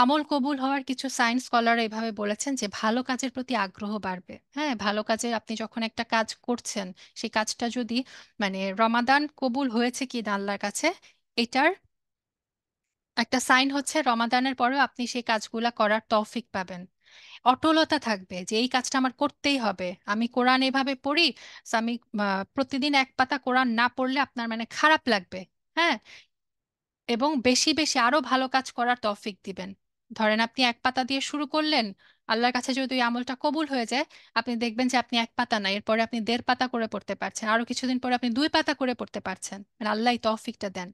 আমল কবুল হওয়ার কিছু সাইন স্কলার এভাবে বলেছেন যে ভালো কাজের প্রতি আগ্রহ বাড়বে। হ্যাঁ, ভালো কাজের আপনি যখন একটা কাজ করছেন, সেই কাজটা যদি মানে রমাদান কবুল হয়েছে কি না আল্লাহর কাছে, এটার একটা সাইন হচ্ছে রমাদানের পরেও আপনি সেই কাজগুলা করার তৌফিক পাবেন। অটলতা থাকবে যে এই কাজটা আমার করতেই হবে। আমি কোরআন এভাবে পড়ি, so আমি প্রতিদিন এক পাতা কোরআন না পড়লে আপনার মানে খারাপ লাগবে। হ্যাঁ, এবং বেশি বেশি আরো ভালো কাজ করার তৌফিক দিবেন। ধরেন আপনি এক পাতা দিয়ে শুরু করলেন, আল্লাহর কাছে যদি ওই আমলটা কবুল হয়ে যায়, আপনি দেখবেন যে আপনি এক পাতা না, এরপরে আপনি 1.5 পাতা করে পড়তে পারছেন, আরো কিছুদিন পরে আপনি 2 পাতা করে পড়তে পারছেন, মানে আল্লাহ এই তৌফিকটা দেন।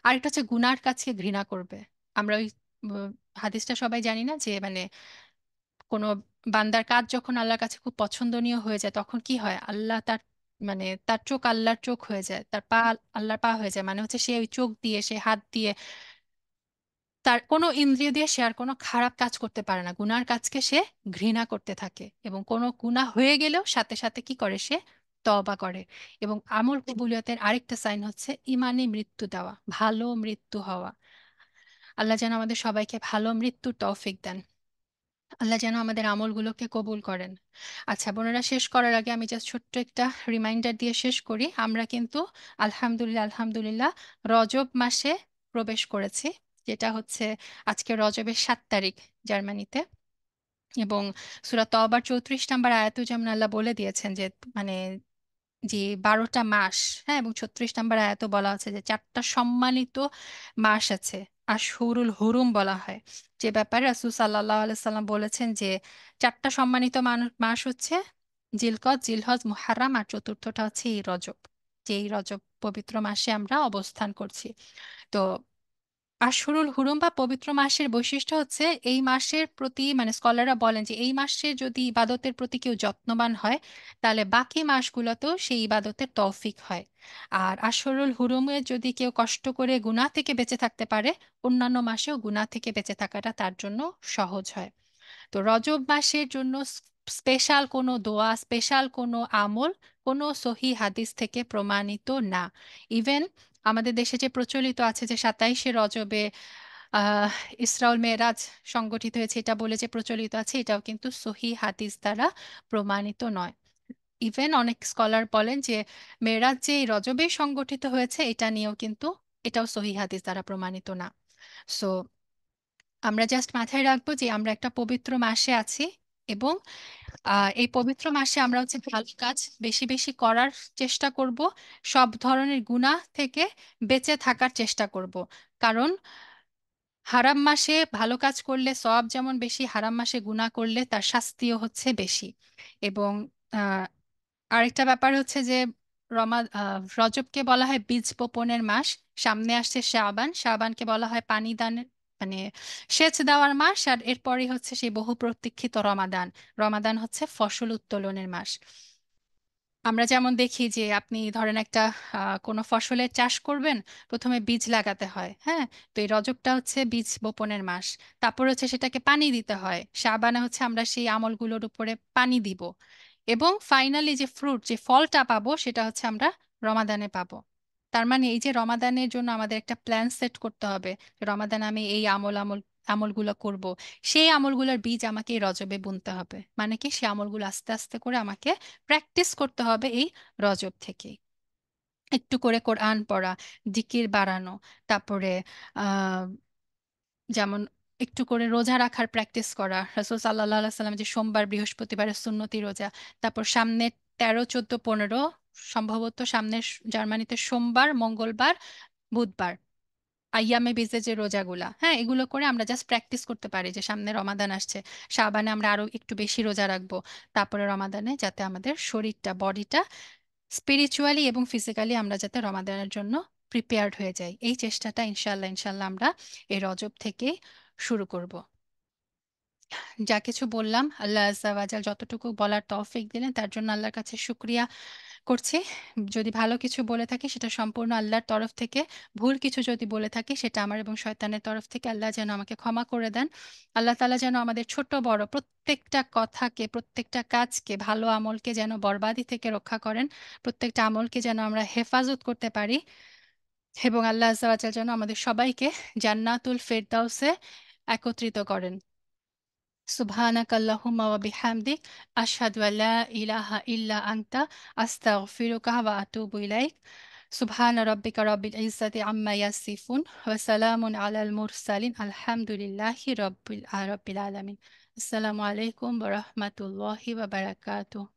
আরেকটা হচ্ছে গুনার কাছে ঘৃণা করবে। আমরা ওই উম, হাদিসটা সবাই জানি না যে মানে কোনো বান্দার কাজ যখন আল্লাহর কাছে খুব পছন্দনীয় হয়ে যায় তখন কি হয়, আল্লাহ তার মানে তার চোখ আল্লাহর চোখ হয়ে যায়, তার পা আল্লাহর পা হয়ে যায়, মানে হচ্ছে সে ওই চোখ দিয়ে, সে হাত দিয়ে, তার কোনো ইন্দ্রিয় দিয়ে সে আর কোনো খারাপ কাজ করতে পারে না, গুনার কাজকে সে ঘৃণা করতে থাকে, এবং কোনো গুনাহ হয়ে গেলেও সাথে সাথে কি করে সে তওবা করে। এবং আমল কবুলিয়তের আরেকটা সাইন হচ্ছে ইমানে মৃত্যু দেওয়া, ভালো মৃত্যু হওয়া। আল্লাহ যেন আমাদের সবাইকে ভালো মৃত্যুর তৌফিক দেন। আল্লাহ যেন আমাদের আমলগুলোকে কবুল করেন। আচ্ছা বোনেরা, শেষ করার আগে আমি জাস্ট ছোট্ট একটা রিমাইন্ডার দিয়ে শেষ করি। আমরা কিন্তু আলহামদুলিল্লাহ আলহামদুলিল্লাহ রজব মাসে প্রবেশ করেছি, যেটা হচ্ছে আজকে রজবের 7 তারিখ জার্মানিতে। এবং সূরা তওবার 34 নম্বর আয়াতেও যেমন আল্লাহ বলে দিয়েছেন যে মানে যে 12টা মাস, হ্যাঁ, এবং 36 নম্বর আয়াতও বলা আছে যে 4টা সম্মানিত মাস আছে, আশহুরুল হুরুম বলা হয়, যে ব্যাপারে রাসূল সাল্লাল্লাহু আলাইহি সাল্লাম বলেছেন যে 4টা সম্মানিত মাস হচ্ছে জিলকদ, জিলহজ, মুহাররম, আর চতুর্থটা হচ্ছে এই রজব, যে এই রজব পবিত্র মাসে আমরা অবস্থান করছি। তো আশহুরুল হুরুম বা পবিত্র মাসের বৈশিষ্ট্য হচ্ছে এই মাসের প্রতি, মানে স্কলাররা বলেন যে এই মাসে যদি ইবাদতের প্রতি কেউ যত্নবান হয় তাহলে বাকি মাসগুলোতেও সেই ইবাদতের তৌফিক হয়। আর আশহুরুল হুরুমে যদি কেউ কষ্ট করে গুনাহ থেকে বেঁচে থাকতে পারে, অন্যান্য মাসেও গুনাহ থেকে বেঁচে থাকাটা তার জন্য সহজ হয়। তো রজব মাসের জন্য স্পেশাল কোনো দোয়া, স্পেশাল কোনো আমল কোনো সহি হাদিস থেকে প্রমাণিত না। ইভেন আমাদের দেশে যে প্রচলিত আছে যে 27শে রজবে আহ ইসরাউল মেরাজ সংগঠিত হয়েছে, এটা বলে যে প্রচলিত আছে, এটাও কিন্তু সহি হাদিস দ্বারা প্রমাণিত নয়। ইভেন অনেক স্কলার বলেন যে মেরাজ যে এই রজবে সংগঠিত হয়েছে এটা নিয়েও কিন্তু এটাও সহি হাদিস দ্বারা প্রমাণিত না। সো আমরা জাস্ট মাথায় রাখবো যে আমরা একটা পবিত্র মাসে আছি, এবং এই পবিত্র মাসে আমরা হচ্ছে ভালো কাজ বেশি বেশি করার চেষ্টা করব, সব ধরনের গুনাহ থেকে বেঁচে থাকার চেষ্টা করব। কারণ হারাম মাসে ভালো কাজ করলে সওয়াব যেমন বেশি, হারাম মাসে গুনাহ করলে তার শাস্তিও হচ্ছে বেশি। এবং আহ, আরেকটা ব্যাপার হচ্ছে যে রজবকে বলা হয় বীজ বপনের মাস। সামনে আসছে শাবান, শাবানকে বলা হয় পানি দানের, মানে সেচ দেওয়ার মাস। আর এরপরই হচ্ছে সেই বহু প্রতীক্ষিত রমাদান, রমাদান হচ্ছে ফসল উত্তোলনের মাস। আমরা যেমন দেখি যে আপনি ধরেন একটা কোনো ফসলের চাষ করবেন, প্রথমে বীজ লাগাতে হয়, হ্যাঁ? তো এই রজবটা হচ্ছে বীজ বপনের মাস। তারপর হচ্ছে সেটাকে পানি দিতে হয়, শাবানে হচ্ছে আমরা সেই আমলগুলোর উপরে পানি দিব, এবং ফাইনালি যে ফ্রুট, যে ফলটা পাবো সেটা হচ্ছে আমরা রমাদানে পাবো। তার মানে এই যে রমাদানের জন্য আমাদের একটা প্ল্যান সেট করতে হবে যে রমাদানে আমি এই আমলগুলো করব। সেই আমলগুলোর বীজ আমাকে এই রজবে বুনতে হবে, মানে কি সেই আমলগুলো আস্তে আস্তে করে আমাকে প্র্যাকটিস করতে হবে এই রজব থেকে। একটু করে কোরআন পড়া, জিকির বাড়ানো, তারপরে আহ যেমন একটু করে রোজা রাখার প্র্যাকটিস করা, রাসূল সাল্লাল্লাহু আলাইহি সাল্লাম যে সোমবার বৃহস্পতিবারের সুন্নতি রোজা, তারপর সামনে 13, 14, 15, সম্ভবত সামনের জার্মানিতে সোমবার, মঙ্গলবার, বুধবার, আইয়ামে বিজে যে রোজাগুলা, হ্যাঁ, এগুলো করে আমরা জাস্ট প্র্যাকটিস করতে পারি যে সামনে রমাদান আসছে, শাবানে আমরা আরো একটু বেশি রোজা রাখবো, তারপরে রমাদানে যাতে আমাদের শরীরটা, বডিটা স্পিরিচুয়ালি এবং ফিজিক্যালি আমরা যাতে রমাদানের জন্য প্রিপেয়ার্ড হয়ে যাই, এই চেষ্টাটা ইনশাল্লাহ ইনশাল্লাহ আমরা এই রজব থেকে শুরু করব। যা কিছু বললাম, আল্লাহ আজ্জা ওয়াজাল যতটুকু বলার তৌফিক দিলেন তার জন্য আল্লাহর কাছে শুক্রিয়া করছি। যদি ভালো কিছু বলে থাকি সেটা সম্পূর্ণ আল্লাহর তরফ থেকে, ভুল কিছু যদি বলে থাকি সেটা আমার এবং শয়তানের তরফ থেকে। আল্লাহ যেন আমাকে ক্ষমা করে দেন। আল্লাহ তাআলা যেন আমাদের ছোট বড় প্রত্যেকটা কথাকে, প্রত্যেকটা কাজকে, ভালো আমলকে যেন বরবাদি থেকে রক্ষা করেন, প্রত্যেকটা আমলকে যেন আমরা হেফাজত করতে পারি, এবং আল্লাহ আজ্জা ওয়া জাল যেন আমাদের সবাইকে জান্নাতুল ফেরদাউসে একত্রিত করেন। সুবহানাকাল্লাহুম্মা ওয়া বিহামদিক, আশহাদু আল্লা ইলাহা ইল্লা আনতা, আস্তাগফিরুকা ওয়া আতুবু ইলাইক। সুবহানা রাব্বিকা রাব্বিল ইজ্জাতি আম্মা ইয়াসিফুন ওয়া সালামুন আলাল মুরসালিন, আলহামদুলিল্লাহি রাব্বিল আলামিন। আসসালামু আলাইকুম ওয়া রাহমাতুল্লাহি ওয়া বারাকাতুহু।